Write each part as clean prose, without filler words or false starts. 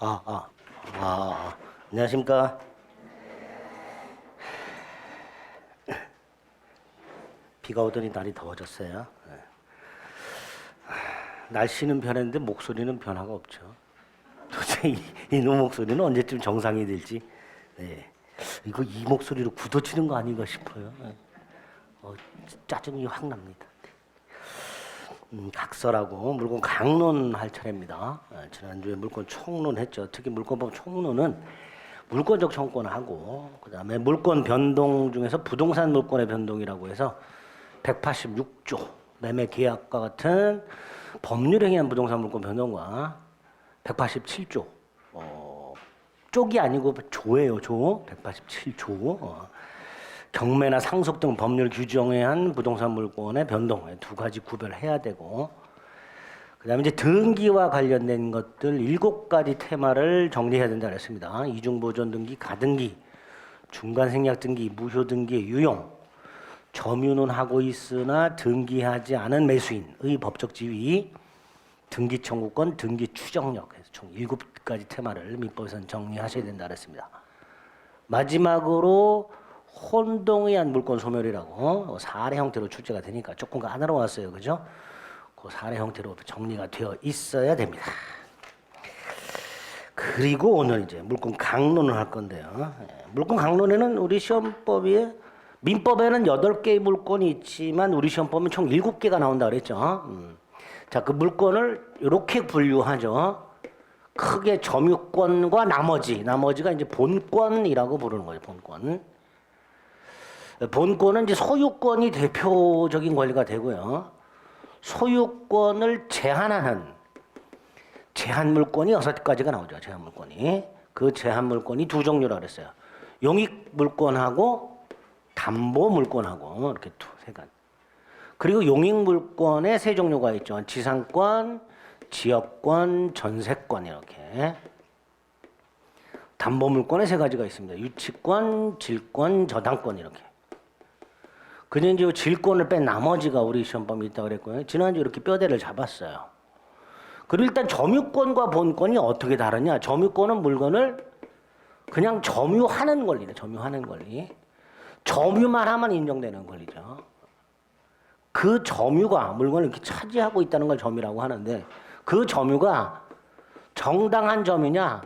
아, 아, 안녕하십니까. 비가 오더니 날이 더워졌어요. 네. 날씨는 변했는데 목소리는 변화가 없죠. 도대체 이놈 목소리는 언제쯤 정상이 될지. 네. 이거 이 목소리로 굳어지는 거 아닌가 싶어요. 네. 짜증이 확 납니다. 각설하고 물건 강론할 차례입니다. 지난주에 물건 총론했죠. 특히 물권법 총론은 물권적 청권하고 그다음에 물권 변동 중에서 부동산 물권의 변동이라고 해서 186조 매매 계약과 같은 법률 행위한 부동산 물권 변동과 187조 쪽이 아니고 조예요. 조 187조 경매나 상속 등 법률 규정에 한 부동산 물권의 변동 두 가지 구별해야 되고 그다음에 이제 등기와 관련된 것들 7가지 테마를 정리해야 된다 그랬습니다. 이중보존 등기, 가등기, 중간생략 등기, 무효 등기, 유용, 점유는 하고 있으나 등기하지 않은 매수인의 법적 지위, 등기 청구권, 등기 추정력 해서 총 7가지 테마를 민법에서는 정리하셔야 된다 그랬습니다. 마지막으로 혼동에 의한 물권 소멸이라고 사례 형태로 출제가 되니까 조금 까다로웠어요. 그죠? 그 사례 형태로 정리가 되어 있어야 됩니다. 그리고 오늘 이제 물권 강론을 할 건데요. 물권 강론에는 우리 시험법에 민법에는 8개의 물권이 있지만 우리 시험법은 총 7개가 나온다 그랬죠. 자, 그 물권을 이렇게 분류하죠. 크게 점유권과 나머지가 이제 본권이라고 부르는 거예요. 본권은 이제 소유권이 대표적인 권리가 되고요. 소유권을 제한하는 제한물권이 6가지가 나오죠. 제한물권이. 그 제한물권이 두 종류라 그랬어요. 용익물권하고 담보물권하고 이렇게 세 가지. 그리고 용익물권에 세 종류가 있죠. 지상권, 지역권, 전세권 이렇게. 담보물권에 세 가지가 있습니다. 유치권, 질권, 저당권 이렇게. 그냥 이제 질권을 뺀 나머지가 우리 시험법에 있다고 그랬고요. 지난주 이렇게 뼈대를 잡았어요. 그리고 일단 점유권과 본권이 어떻게 다르냐. 점유권은 물건을 그냥 점유하는 권리네. 점유하는 권리. 점유만 하면 인정되는 권리죠. 그 점유가 물건을 이렇게 차지하고 있다는 걸 점유라고 하는데 그 점유가 정당한 점유냐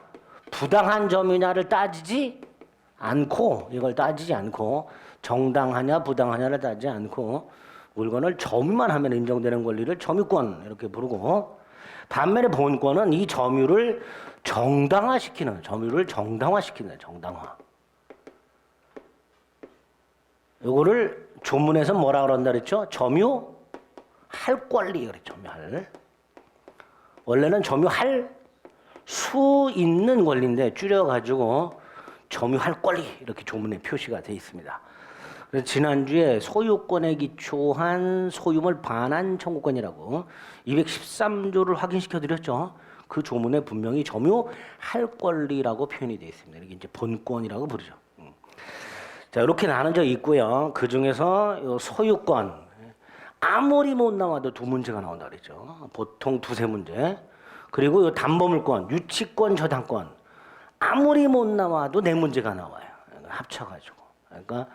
부당한 점유냐를 따지지 않고 이걸 따지지 않고 정당하냐 부당하냐를 따지지 않고 물건을 점유만 하면 인정되는 권리를 점유권 이렇게 부르고 반면에 본권은 이 점유를 정당화시키는 정당화. 요거를 조문에서 뭐라 그런다 그랬죠? 점유할 권리 그랬죠. 점유할. 원래는 점유할 수 있는 권리인데 줄여가지고 점유할 권리 이렇게 조문에 표시가 되어 있습니다. 그래서 지난주에 소유권에 기초한 소유물 반환 청구권이라고 213조를 확인시켜 드렸죠. 그 조문에 분명히 점유할 권리라고 표현이 되어 있습니다. 이게 이제 본권이라고 부르죠. 자, 이렇게 나눠져 있고요. 그 중에서 소유권 아무리 못 나와도 2문제가 나온다 그랬죠. 보통 2-3문제. 그리고 이 담보물권, 유치권, 저당권 아무리 못 나와도 4문제가 나와요. 합쳐가지고. 그러니까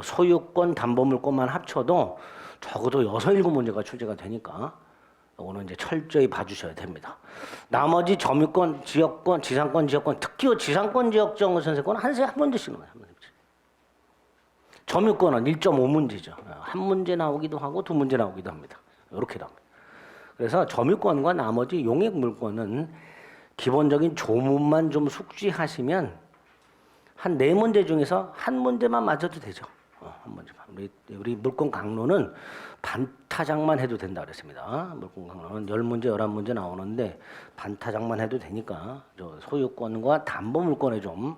소유권, 담보물권만 합쳐도 적어도 6-7문제가 출제가 되니까 이거는 이제 철저히 봐주셔야 됩니다. 나머지 점유권, 지역권, 지상권, 지역권, 특히 지상권, 지역정, 전세권은 한 문제씩 나와요. 점유권은 1.5문제죠. 한 문제 나오기도 하고 2문제 나오기도 합니다. 이렇게 나옵니다. 그래서 점유권과 나머지 용익물권은 기본적인 조문만 좀 숙지하시면 한 4문제 중에서 한 문제만 맞아도 되죠. 한 문제만. 우리 물권 강론은 반타작만 해도 된다 그랬습니다. 물권 강론은 10문제, 11문제 나오는데 반타작만 해도 되니까 소유권과 담보물권에 좀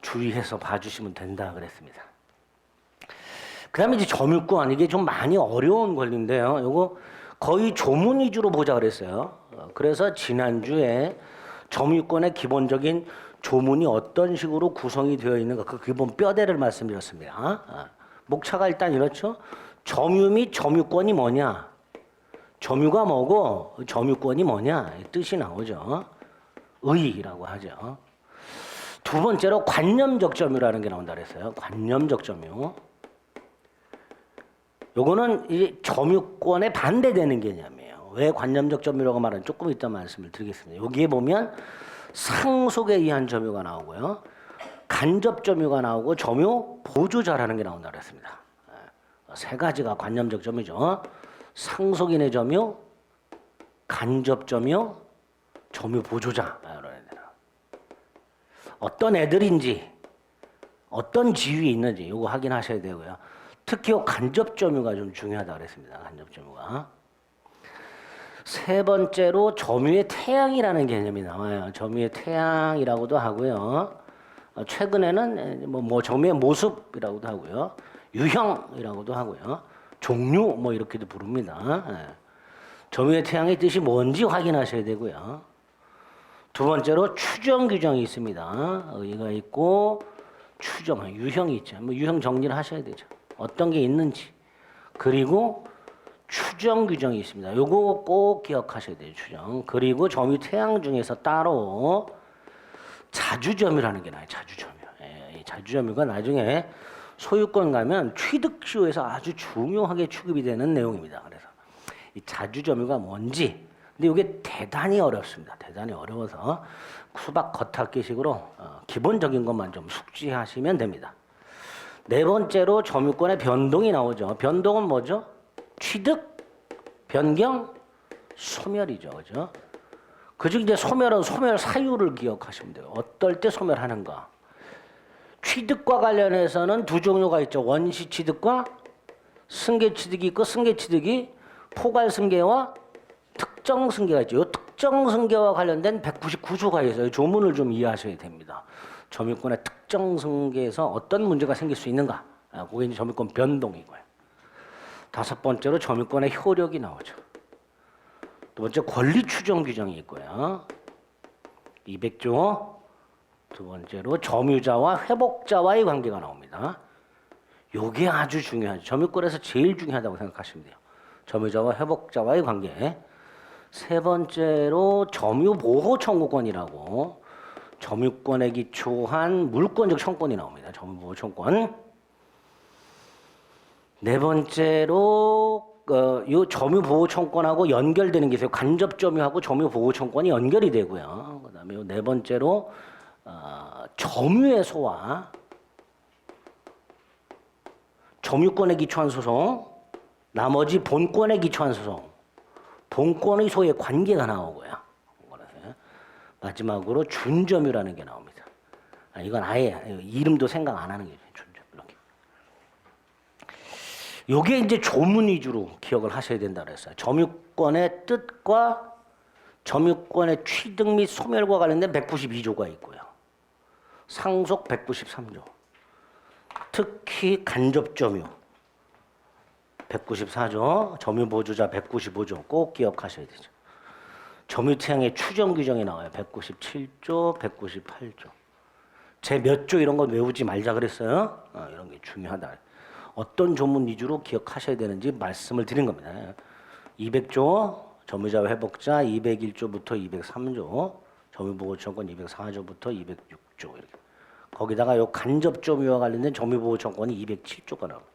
주의해서 봐주시면 된다 그랬습니다. 그 다음에 이제 점유권, 이게 좀 많이 어려운 권리인데요. 요거 거의 조문 위주로 보자 그랬어요. 그래서 지난주에 점유권의 기본적인 조문이 어떤 식으로 구성이 되어 있는가 그 기본 뼈대를 말씀드렸습니다. 목차가 일단 이렇죠. 점유 및 점유권이 뭐냐. 점유가 뭐고 점유권이 뭐냐. 뜻이 나오죠. 의라고 하죠. 두 번째로 관념적 점유라는 게 나온다 그랬어요. 관념적 점유. 요거는 이 점유권에 반대되는 개념이에요. 왜 관념적 점유라고 말하는 조금 이따 말씀을 드리겠습니다. 여기에 보면 상속에 의한 점유가 나오고요. 간접 점유가 나오고 점유 보조자라는 게 나온다 그랬습니다. 세 가지가 관념적 점유죠. 상속인의 점유, 간접 점유, 점유 보조자. 어떤 애들인지 어떤 지위에 있는지 이거 확인하셔야 되고요. 특히 간접 점유가 좀 중요하다 그랬습니다. 간접 점유가. 세 번째로 점유의 태양이라는 개념이 나와요. 점유의 태양이라고도 하고요. 최근에는 뭐 점유의 모습이라고도 하고요. 유형이라고도 하고요. 종류 뭐 이렇게도 부릅니다. 점유의 태양의 뜻이 뭔지 확인하셔야 되고요. 두 번째로 추정 규정이 있습니다. 의의가 있고 추정, 유형이 있죠. 뭐 유형 정리를 하셔야 되죠. 어떤 게 있는지. 그리고 추정 규정이 있습니다. 요거 꼭 기억하셔야 돼요. 추정. 그리고 점유 태양 중에서 따로 자주점유라는 게 나와요. 자주점유. 이 자주점유가 나중에 소유권 가면 취득시효에서 아주 중요하게 취급이 되는 내용입니다. 그래서 이 자주점유가 뭔지. 근데 이게 대단히 어렵습니다. 대단히 어려워서 수박 겉핥기식으로 기본적인 것만 좀 숙지하시면 됩니다. 네 번째로 점유권의 변동이 나오죠. 변동은 뭐죠? 취득, 변경, 소멸이죠. 그죠? 그중 이제 소멸은 소멸 사유를 기억하시면 돼요. 어떨 때 소멸하는가. 취득과 관련해서는 두 종류가 있죠. 원시 취득과 승계 취득이 있고 승계 취득이 포괄 승계와 특정 승계가 있죠. 이 특정 승계와 관련된 199조가 있어요. 조문을 좀 이해하셔야 됩니다. 점유권의 특정 승계에서 어떤 문제가 생길 수 있는가. 그게 이제 점유권 변동이고요. 다섯 번째로 점유권의 효력이 나오죠. 두 번째 권리 추정 규정이 있고요. 200조. 두 번째로 점유자와 회복자와의 관계가 나옵니다. 요게 아주 중요하죠. 점유권에서 제일 중요하다고 생각하시면 돼요. 점유자와 회복자와의 관계. 세 번째로 점유보호 청구권이라고 점유권에 기초한 물권적 청구권이 나옵니다. 점유보호 청구권. 네 번째로 이 점유보호 청구권하고 연결되는 게 있어요. 간접 점유하고 점유보호 청구권이 연결이 되고요. 그다음에 네 번째로 점유의 소와 점유권에 기초한 소송, 나머지 본권에 기초한 소송. 본권의 소의 관계가 나오고요. 마지막으로 준점유라는 게 나옵니다. 이건 아예 이름도 생각 안 하는 게 준점유. 요게 이제 조문 위주로 기억을 하셔야 된다 그랬어요. 점유권의 뜻과 점유권의 취득 및 소멸과 관련된 192조가 있고요. 상속 193조. 특히 간접 점유 194조, 점유보조자 195조 꼭 기억하셔야 되죠. 점유태양의 추정 규정이 나와요. 197조, 198조. 제 몇 조 이런 거 외우지 말자 그랬어요. 이런 게 중요하다. 어떤 조문 위주로 기억하셔야 되는지 말씀을 드린 겁니다. 200조, 점유자 회복자 201조부터 203조, 점유보호청권 204조부터 206조 이렇게. 거기다가 요 간접 점유와 관련된 점유보호청권이 207조가 나옵니다.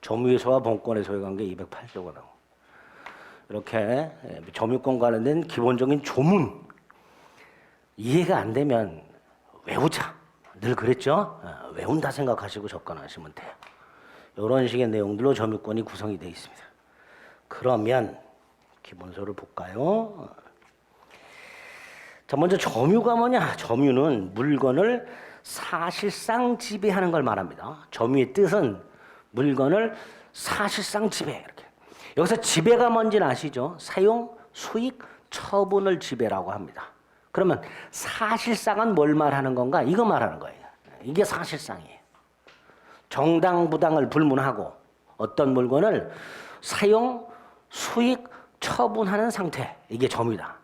점유의 소와 본권의 소의 관계 208조가 나오고 이렇게 점유권 관련된 기본적인 조문 이해가 안 되면 외우자 늘 그랬죠. 외운다 생각하시고 접근하시면 돼요. 이런 식의 내용들로 점유권이 구성이 되어 있습니다. 그러면 기본서를 볼까요? 자, 먼저 점유가 뭐냐? 점유는 물건을 사실상 지배하는 걸 말합니다. 점유의 뜻은 물건을 사실상 지배. 이렇게. 여기서 지배가 뭔지는 아시죠? 사용, 수익, 처분을 지배라고 합니다. 그러면 사실상은 뭘 말하는 건가? 이거 말하는 거예요. 이게 사실상이에요. 정당부당을 불문하고 어떤 물건을 사용, 수익, 처분하는 상태. 이게 점유다.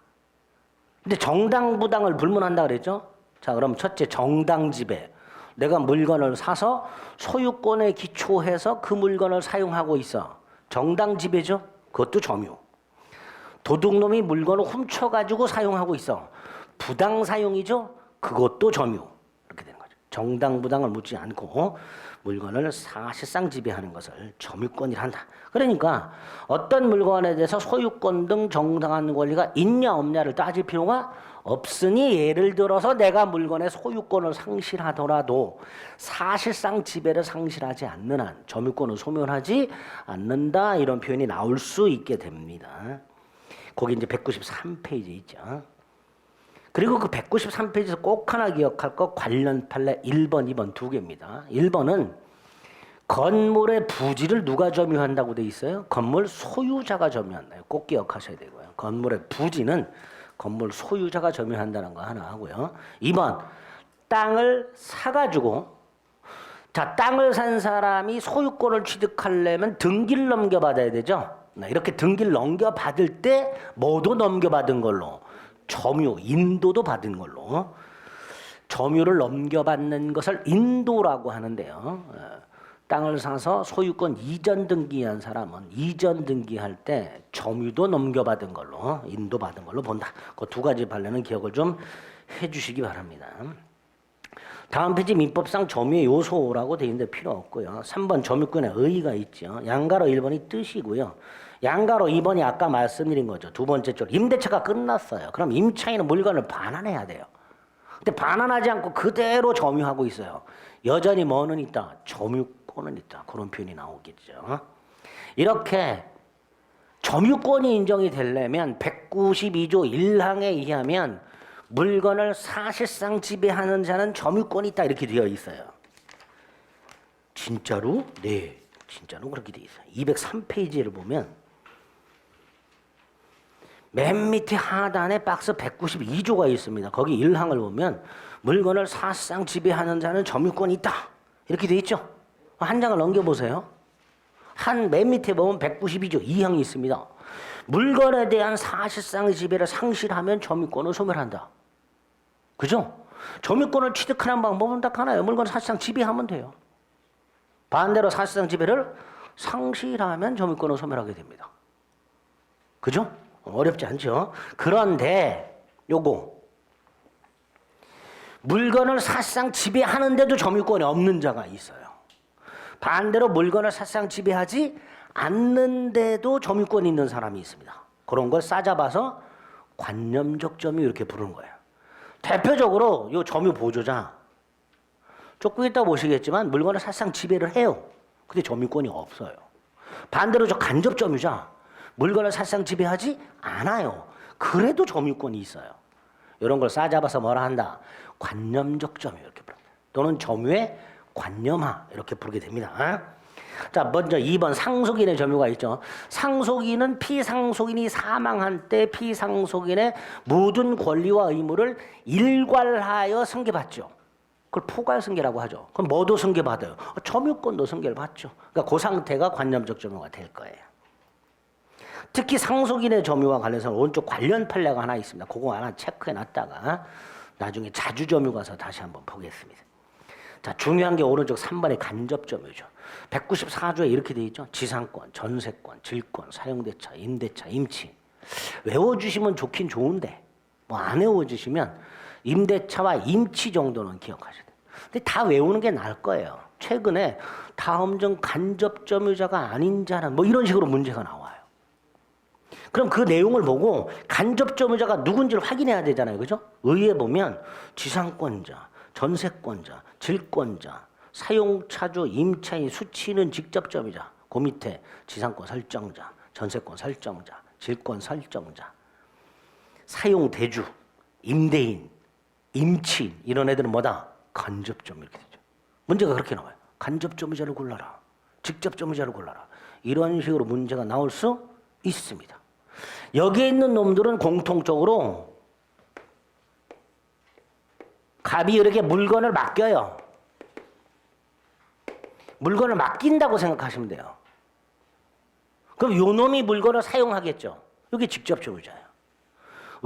근데 정당부당을 불문한다 그랬죠? 자, 그럼 첫째 정당지배. 내가 물건을 사서 소유권에 기초해서 그 물건을 사용하고 있어. 정당지배죠? 그것도 점유. 도둑놈이 물건을 훔쳐가지고 사용하고 있어. 부당 사용이죠. 그것도 점유. 이렇게 되는 거죠. 정당부당을 묻지 않고 물건을 사실상 지배하는 것을 점유권이라 한다. 그러니까 어떤 물건에 대해서 소유권 등 정당한 권리가 있냐 없냐를 따질 필요가 없으니, 예를 들어서 내가 물건의 소유권을 상실하더라도 사실상 지배를 상실하지 않는 한 점유권을 소멸하지 않는다, 이런 표현이 나올 수 있게 됩니다. 거기 이제 193페이지 있죠. 그리고 그 193페이지에서 꼭 하나 기억할 것, 관련 판례 1번, 2번 두 개입니다. 1번은 건물의 부지를 누가 점유한다고 돼 있어요? 건물 소유자가 점유한다. 꼭 기억하셔야 되고요. 건물의 부지는 건물 소유자가 점유한다는 거 하나 하고요. 2번, 땅을 사가지고, 자, 땅을 산 사람이 소유권을 취득하려면 등기를 넘겨받아야 되죠. 이렇게 등기를 넘겨받을 때 뭐도 넘겨받은 걸로, 점유, 인도도 받은 걸로, 점유를 넘겨받는 것을 인도라고 하는데요. 땅을 사서 소유권 이전 등기한 사람은 이전 등기할 때 점유도 넘겨받은 걸로, 인도받은 걸로 본다. 그 두 가지 판례는 기억을 좀 해주시기 바랍니다. 다음 페이지 민법상 점유의 요소라고 되어 있는데 필요 없고요. 3번 점유권의 의의가 있죠. 양가로 1번이 뜻이고요. 양가로 2번이 아까 말씀드린 거죠. 두 번째 쪽, 임대차가 끝났어요. 그럼 임차인은 물건을 반환해야 돼요. 근데 반환하지 않고 그대로 점유하고 있어요. 여전히 뭐는 있다? 점유권은 있다. 그런 표현이 나오겠죠. 이렇게 점유권이 인정이 되려면 192조 1항에 의하면 물건을 사실상 지배하는 자는 점유권이 있다, 이렇게 되어 있어요. 진짜로? 네, 진짜로 그렇게 되어 있어요. 203페이지를 보면 맨 밑에 하단에 박스 192조가 있습니다. 거기 1항을 보면 물건을 사실상 지배하는 자는 점유권이 있다, 이렇게 되어 있죠. 한 장을 넘겨보세요. 한 맨 밑에 보면 192조 2항이 있습니다. 물건에 대한 사실상 지배를 상실하면 점유권을 소멸한다. 그죠? 점유권을 취득하는 방법은 딱 하나예요. 물건을 사실상 지배하면 돼요. 반대로 사실상 지배를 상실하면 점유권을 소멸하게 됩니다. 그죠? 어렵지 않죠? 그런데 요거 물건을 사실상 지배하는데도 점유권이 없는 자가 있어요. 반대로 물건을 사실상 지배하지 않는데도 점유권이 있는 사람이 있습니다. 그런 걸 싸잡아서 관념적 점유, 이렇게 부르는 거예요. 대표적으로 요 점유 보조자, 조금 이따 보시겠지만 물건을 사실상 지배를 해요. 근데 점유권이 없어요. 반대로 저 간접 점유자, 물건을 사실상 지배하지 않아요. 그래도 점유권이 있어요. 이런 걸 싸잡아서 뭐라 한다? 관념적 점유, 이렇게 부릅니다. 또는 점유의 관념화, 이렇게 부르게 됩니다. 자, 먼저 2번 상속인의 점유가 있죠. 상속인은 피상속인이 사망한 때 피상속인의 모든 권리와 의무를 일괄하여 승계받죠. 그걸 포괄승계라고 하죠. 그럼 뭐도 승계받아요? 점유권도 승계를 받죠. 그러니까 그 상태가 관념적 점유가 될 거예요. 특히 상속인의 점유와 관련해서 오른쪽 관련 판례가 하나 있습니다. 그거 하나 체크해놨다가 나중에 자주점유 가서 다시 한번 보겠습니다. 자, 중요한 게 오른쪽 3번의 간접점유죠. 194조에 이렇게 돼 있죠. 지상권, 전세권, 질권, 사용대차, 임대차, 임치. 외워주시면 좋긴 좋은데 뭐 안 외워주시면 임대차와 임치 정도는 기억하셔야 돼요. 근데 다 외우는 게 나을 거예요. 최근에 다음 중 간접점유자가 아닌 자는 뭐 이런 식으로 문제가 나와요. 그럼 그 내용을 보고 간접점유자가 누군지를 확인해야 되잖아요. 그죠? 의에 보면 지상권자, 전세권자, 질권자, 사용차주, 임차인, 수취는 직접점유자, 그 밑에 지상권 설정자, 전세권 설정자, 질권 설정자, 사용대주, 임대인, 임치인, 이런 애들은 뭐다? 간접점유, 이렇게 되죠. 문제가 그렇게 나와요. 간접점유자를 골라라, 직접점유자를 골라라, 이런 식으로 문제가 나올 수 있습니다. 여기에 있는 놈들은 공통적으로 갑이 이렇게 물건을 맡겨요. 물건을 맡긴다고 생각하시면 돼요. 그럼 요 놈이 물건을 사용하겠죠. 이게 직접점유자예요.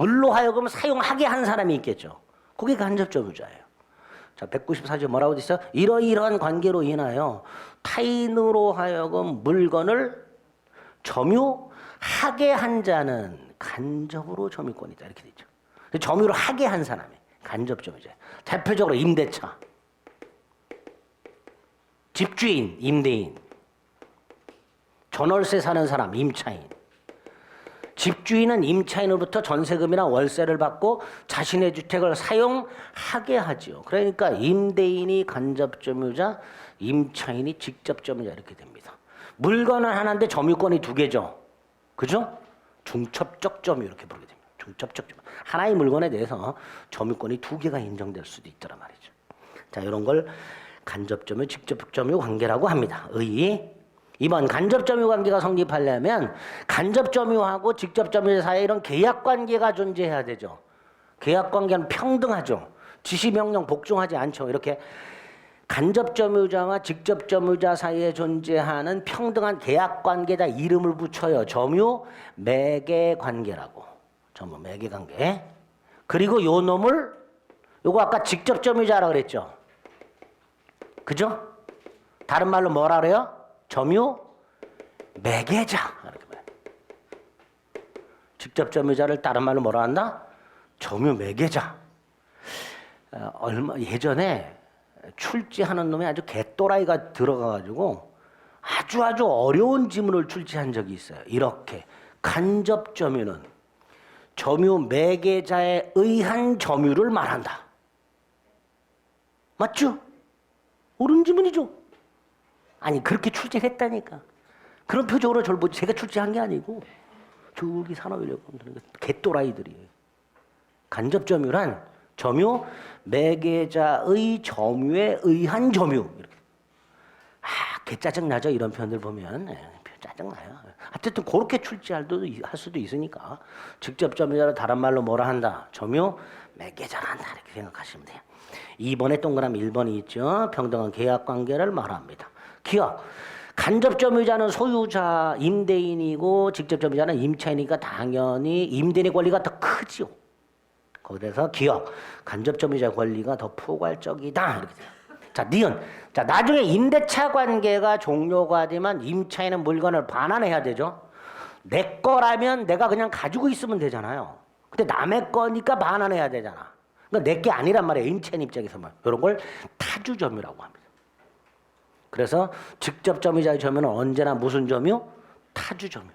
을로 하여금 사용하게 한 사람이 있겠죠. 그게 간접점유자예요. 자, 194조 뭐라고 돼 있어요? 이러이러한 관계로 인하여 타인으로 하여금 물건을 점유하게 한 자는 간접으로 점유권이다, 이렇게 되죠. 점유를 하게 한 사람이 간접점유자. 대표적으로 임대차, 집주인, 임대인, 전월세 사는 사람, 임차인. 집주인은 임차인으로부터 전세금이나 월세를 받고 자신의 주택을 사용하게 하지요. 그러니까 임대인이 간접점유자, 임차인이 직접점유자 이렇게 됩니다. 물건은 하나인데 점유권이 두 개죠. 그죠? 중첩적 점유 이렇게 부르게 됩니다. 중첩적 점유. 하나의 물건에 대해서 점유권이 두 개가 인정될 수도 있더란 말이죠. 자, 이런 걸 간접점유, 직접점유 관계라고 합니다. 의. 2번 간접점유 관계가 성립하려면 간접점유하고 직접점유 사이에 이런 계약관계가 존재해야 되죠. 계약관계는 평등하죠. 지시명령 복종하지 않죠. 이렇게 간접점유자와 직접점유자 사이에 존재하는 평등한 계약관계에다 이름을 붙여요. 점유 매개관계라고. 점유 매개관계. 그리고 요 놈을 요거 아까 직접점유자라고 그랬죠. 그죠? 다른 말로 뭐라 그래요? 점유 매개자. 직접 점유자를 다른 말로 뭐라 한다? 점유 매개자. 얼마 예전에 출제하는 놈이 아주 개또라이가 들어가가지고 아주 어려운 지문을 출제한 적이 있어요. 이렇게 간접 점유는 점유 매개자에 의한 점유를 말한다. 맞죠? 옳은 지문이죠. 아니 그렇게 출제를 했다니까. 그런 표정으로 저를 보지 제가 출제한 게 아니고 저기 산업인력 개또라이들이에요. 간접점유란 점유 매개자의 점유에 의한 점유. 이렇게. 개 짜증나죠 이런 표현들 보면. 짜증나요. 어쨌든 그렇게 출제할 수도 있으니까 직접 점유자를 다른 말로 뭐라 한다. 점유 매개자라 한다. 이렇게 생각하시면 돼요. 2번에 동그라미 1번이 있죠. 평등한 계약관계를 말합니다. 기억. 간접점유자는 소유자 임대인이고 직접점유자는 임차인이니까 당연히 임대인의 권리가 더 크죠. 거기서 기억. 간접점유자 권리가 더 포괄적이다. 이렇게 돼요. 자, 니은. 자, 나중에 임대차 관계가 종료가 되면 임차인은 물건을 반환해야 되죠. 내 거라면 내가 그냥 가지고 있으면 되잖아요. 근데 남의 거니까 반환해야 되잖아. 그러니까 내 게 아니란 말이에요. 임차인 입장에서만. 이런 걸 타주점유라고 합니다. 그래서 직접 점유자의 점유는 언제나 무슨 점유? 타주점유.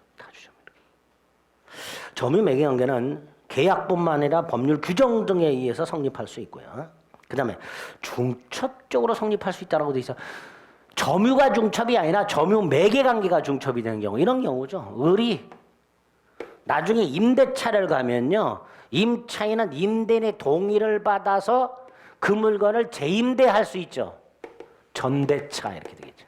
점유 매개관계는 계약뿐만 아니라 법률 규정 등에 의해서 성립할 수 있고요. 그 다음에 중첩적으로 성립할 수 있다고 돼 있어. 점유가 중첩이 아니라 점유 매개관계가 중첩이 되는 경우. 이런 경우죠. 을이 나중에 임대차를 가면요. 임차인은 임대인의 동의를 받아서 그 물건을 재임대할 수 있죠. 전대차 이렇게 되겠죠.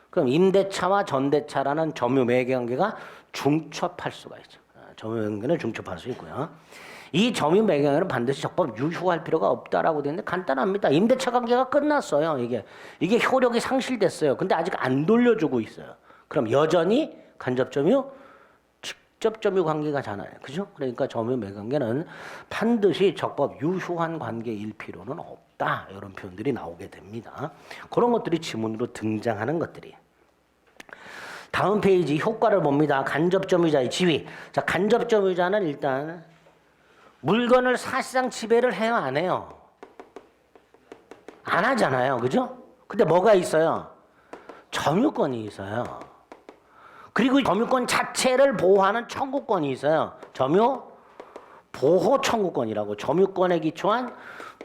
그럼 임대차와 전대차라는 점유 매개관계가 중첩할 수가 있죠. 점유 매개관계는 중첩할 수 있고요. 이 점유 매개관계는 반드시 적법 유효할 필요가 없다라고 되어 있는데 간단합니다. 임대차 관계가 끝났어요. 이게 효력이 상실됐어요. 근데 아직 안 돌려주고 있어요. 그럼 여전히 간접점유, 직접점유 관계가잖아요. 그죠? 그러니까 점유 매개관계는 반드시 적법 유효한 관계일 필요는 없다. 이런 표현들이 나오게 됩니다. 그런 것들이 지문으로 등장하는 것들이에요. 다음 페이지 효과를 봅니다. 간접점유자의 지위. 자, 간접점유자는 일단 물건을 사실상 지배를 해요, 안 해요? 안 하잖아요. 그죠? 근데 뭐가 있어요? 점유권이 있어요. 그리고 점유권 자체를 보호하는 청구권이 있어요. 점유 보호 청구권이라고. 점유권에 기초한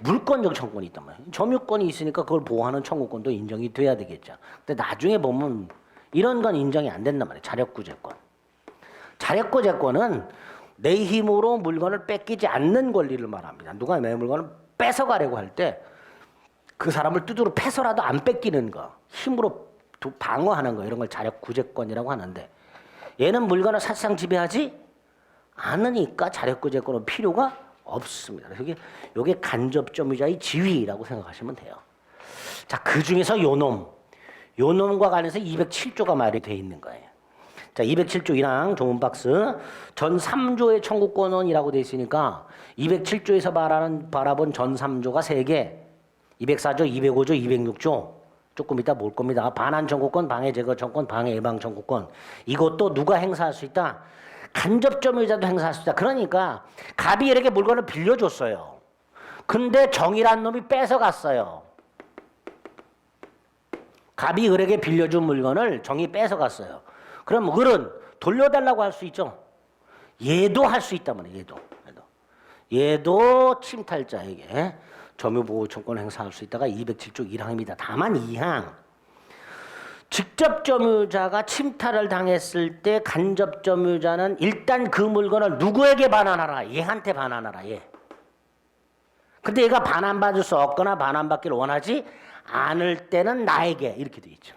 물권적 청구권이 있단 말이에요. 점유권이 있으니까 그걸 보호하는 청구권도 인정이 돼야 되겠죠. 근데 나중에 보면 이런 건 인정이 안 된단 말이에요. 자력구제권. 자력구제권은 내 힘으로 물건을 뺏기지 않는 권리를 말합니다. 누가 내 물건을 뺏어가려고 할 때 그 사람을 두드러 패서라도 안 뺏기는 거, 힘으로 방어하는 거, 이런 걸 자력구제권이라고 하는데 얘는 물건을 사실상 지배하지 않으니까 자력구제권은 필요가 없습니다. 그래서 이게 간접점유자의 지위라고 생각하시면 돼요. 자, 그 중에서 요 놈과 관해서 207조가 말이 돼 있는 거예요. 자, 207조 1항 조문 박스 전 3조의 청구권원이라고 돼 있으니까 207조에서 바라본 전 3조가 3개, 204조, 205조, 206조 조금 이따 볼 겁니다. 반환 청구권, 방해 제거 청구권, 방해 예방 청구권. 이것도 누가 행사할 수 있다? 간접점유자도 행사할 수 있다. 그러니까 갑이 이렇게 물건을 빌려줬어요. 근데 정이란 놈이 뺏어갔어요. 갑이 을에게 빌려준 물건을 정이 뺏어갔어요. 그럼 을은 돌려달라고 할 수 있죠. 얘도 할 수 있단 말이에요. 얘도 침탈자에게 점유보호청권 행사할 수 있다가 207조 1항입니다. 다만 2항 직접 점유자가 침탈을 당했을 때 간접 점유자는 일단 그 물건을 누구에게 반환하라? 얘한테 반환하라. 얘. 근데 얘가 반환받을 수 없거나 반환받기를 원하지 않을 때는 나에게 이렇게 돼 있죠.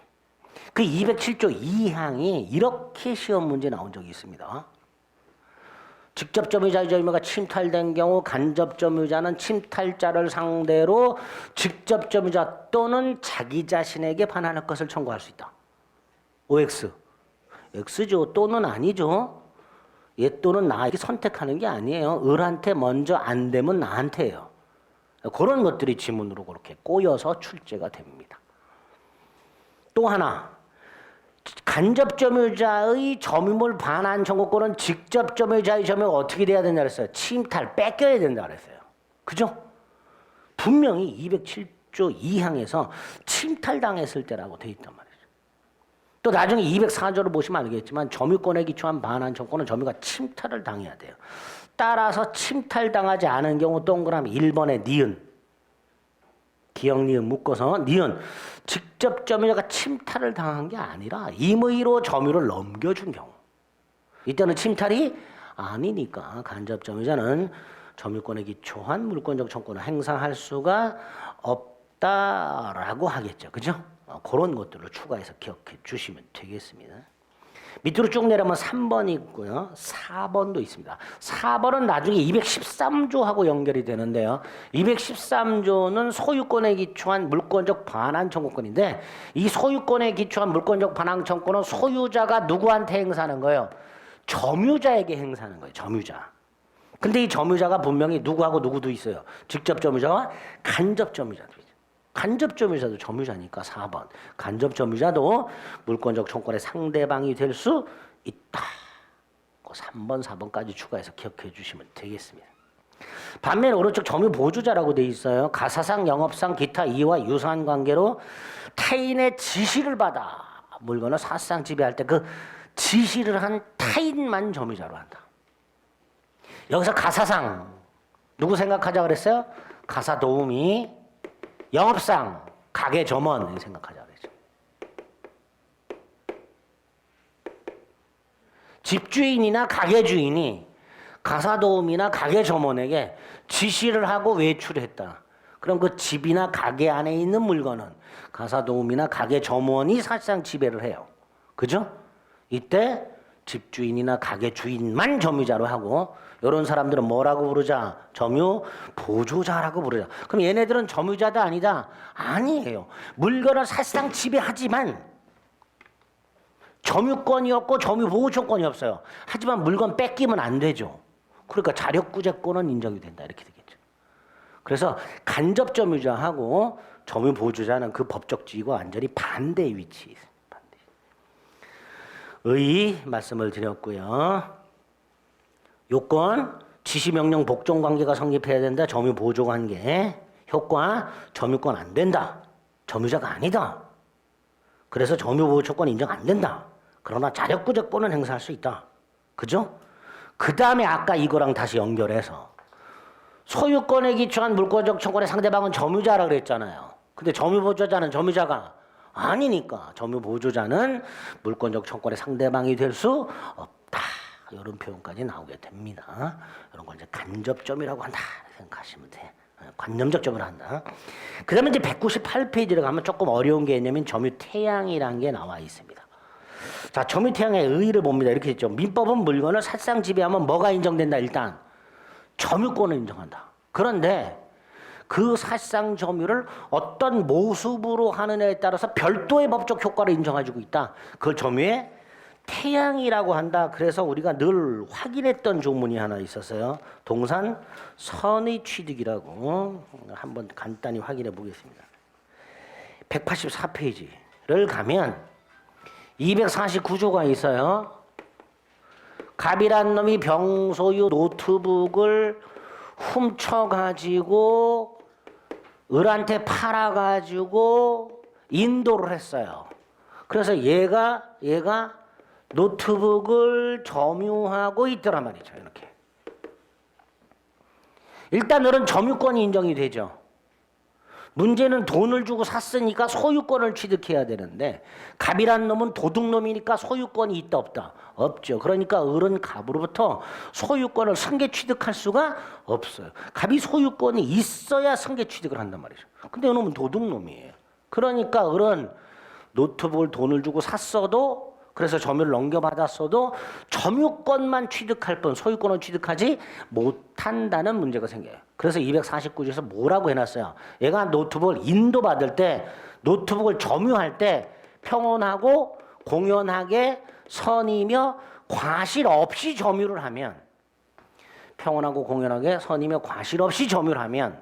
그 207조 2항이 이렇게 시험 문제 나온 적이 있습니다. 직접 점유자의 점유가 침탈된 경우 간접 점유자는 침탈자를 상대로 직접 점유자 또는 자기 자신에게 반환할 것을 청구할 수 있다. OX. X죠. 또는 아니죠. 얘 또는 나에게 선택하는 게 아니에요. 을한테 먼저 안 되면 나한테예요. 그런 것들이 지문으로 그렇게 꼬여서 출제가 됩니다. 또 하나. 간접 점유자의 점유물 반환 청구권은 직접 점유자의 점유가 어떻게 돼야 된다 그랬어요? 침탈, 뺏겨야 된다 그랬어요. 그죠? 분명히 207조 2항에서 침탈당했을 때라고 돼 있단 말이죠. 또 나중에 204조를 보시면 알겠지만 점유권에 기초한 반환 청구권은 점유가 침탈을 당해야 돼요. 따라서 침탈당하지 않은 경우 동그라미 1번에 니은 기역 니은 묶어서 니은 직접 점유자가 침탈을 당한 게 아니라 임의로 점유를 넘겨준 경우 이때는 침탈이 아니니까 간접 점유자는 점유권에 기초한 물권적 청구권을 행사할 수가 없다라고 하겠죠. 그죠? 그런 것들을 추가해서 기억해 주시면 되겠습니다. 밑으로 쭉 내려오면 3번 있고요. 4번도 있습니다. 4번은 나중에 213조하고 연결이 되는데요. 213조는 소유권에 기초한 물권적 반환 청구권인데 이 소유권에 기초한 물권적 반환 청구권은 소유자가 누구한테 행사하는 거예요? 점유자에게 행사하는 거예요. 점유자. 근데 이 점유자가 분명히 누구하고 누구도 있어요. 직접 점유자와 간접 점유자도 있어요. 간접 점유자도 점유자니까 4번. 간접 점유자도 물권적 청구권의 상대방이 될 수 있다. 3번, 4번까지 추가해서 기억해 주시면 되겠습니다. 반면 오른쪽 점유 보조자라고 돼 있어요. 가사상, 영업상, 기타 이유와 유사한 관계로 타인의 지시를 받아 물건을 사실상 지배할 때 그 지시를 한 타인만 점유자로 한다. 여기서 가사상 누구 생각하자 그랬어요? 가사 도우미 영업상 가게 점원 생각하자 그랬죠. 집주인이나 가게 주인이 가사도우미나 가게 점원에게 지시를 하고 외출했다. 그럼 그 집이나 가게 안에 있는 물건은 가사도우미나 가게 점원이 사실상 지배를 해요. 그죠? 이때 집주인이나 가게 주인만 점유자로 하고 이런 사람들은 뭐라고 부르자? 점유 보조자라고 부르자. 그럼 얘네들은 점유자다 아니다? 아니에요. 물건을 사실상 지배하지만 점유권이 없고 점유 보호권이 없어요. 하지만 물건 뺏기면 안 되죠. 그러니까 자력구제권은 인정이 된다 이렇게 되겠죠. 그래서 간접 점유자하고 점유 보조자는 그 법적 지위가 완전히 반대의 위치에 있습니다. 의 말씀을 드렸고요. 요건 지시명령 복종 관계가 성립해야 된다. 점유 보조 관계. 효과 점유권 안 된다. 점유자가 아니다. 그래서 점유 보호권 인정 안 된다. 그러나 자력구제권은 행사할 수 있다. 그죠? 그 다음에 아까 이거랑 다시 연결해서 소유권에 기초한 물권적 청구권의 상대방은 점유자라 그랬잖아요. 근데 점유 보조자는 점유자가 아니니까 점유 보조자는 물권적 청구권의 상대방이 될 수 없다. 이런 표현까지 나오게 됩니다. 이런 걸 이제 간접점이라고 한다 생각하시면 돼. 관념적 점을 한다. 그다음에 이제 198페이지를 가면 조금 어려운 개념인 점유태양이라는 게 나와 있습니다. 자, 점유태양의 의의를 봅니다. 이렇게 했죠. 민법은 물건을 사실상 지배하면 뭐가 인정된다? 일단 점유권을 인정한다. 그런데 그 사실상 점유를 어떤 모습으로 하느냐에 따라서 별도의 법적 효과를 인정해주고 있다. 그걸 점유의 태양이라고 한다. 그래서 우리가 늘 확인했던 조문이 하나 있었어요. 동산 선의 취득이라고 한번 간단히 확인해 보겠습니다. 184페이지를 가면 249조가 있어요. 갑이란 놈이 병소유 노트북을 훔쳐가지고 을한테 팔아가지고 인도를 했어요. 그래서 얘가 노트북을 점유하고 있더란 말이죠. 이렇게. 일단 을은 점유권이 인정이 되죠. 문제는 돈을 주고 샀으니까 소유권을 취득해야 되는데 갑이란 놈은 도둑놈이니까 소유권이 있다 없다? 없죠. 그러니까 을은 갑으로부터 소유권을 승계 취득할 수가 없어요. 갑이 소유권이 있어야 승계 취득을 한단 말이죠. 근데 이놈은 도둑놈이에요. 그러니까 을은 노트북을 돈을 주고 샀어도 그래서 점유를 넘겨받았어도 점유권만 취득할 뿐 소유권을 취득하지 못한다는 문제가 생겨요. 그래서 249조에서 뭐라고 해놨어요? 얘가 노트북을 인도받을 때 노트북을 점유할 때 평온하고 공연하게 선이며 과실 없이 점유를 하면 평온하고 공연하게 선이며 과실 없이 점유를 하면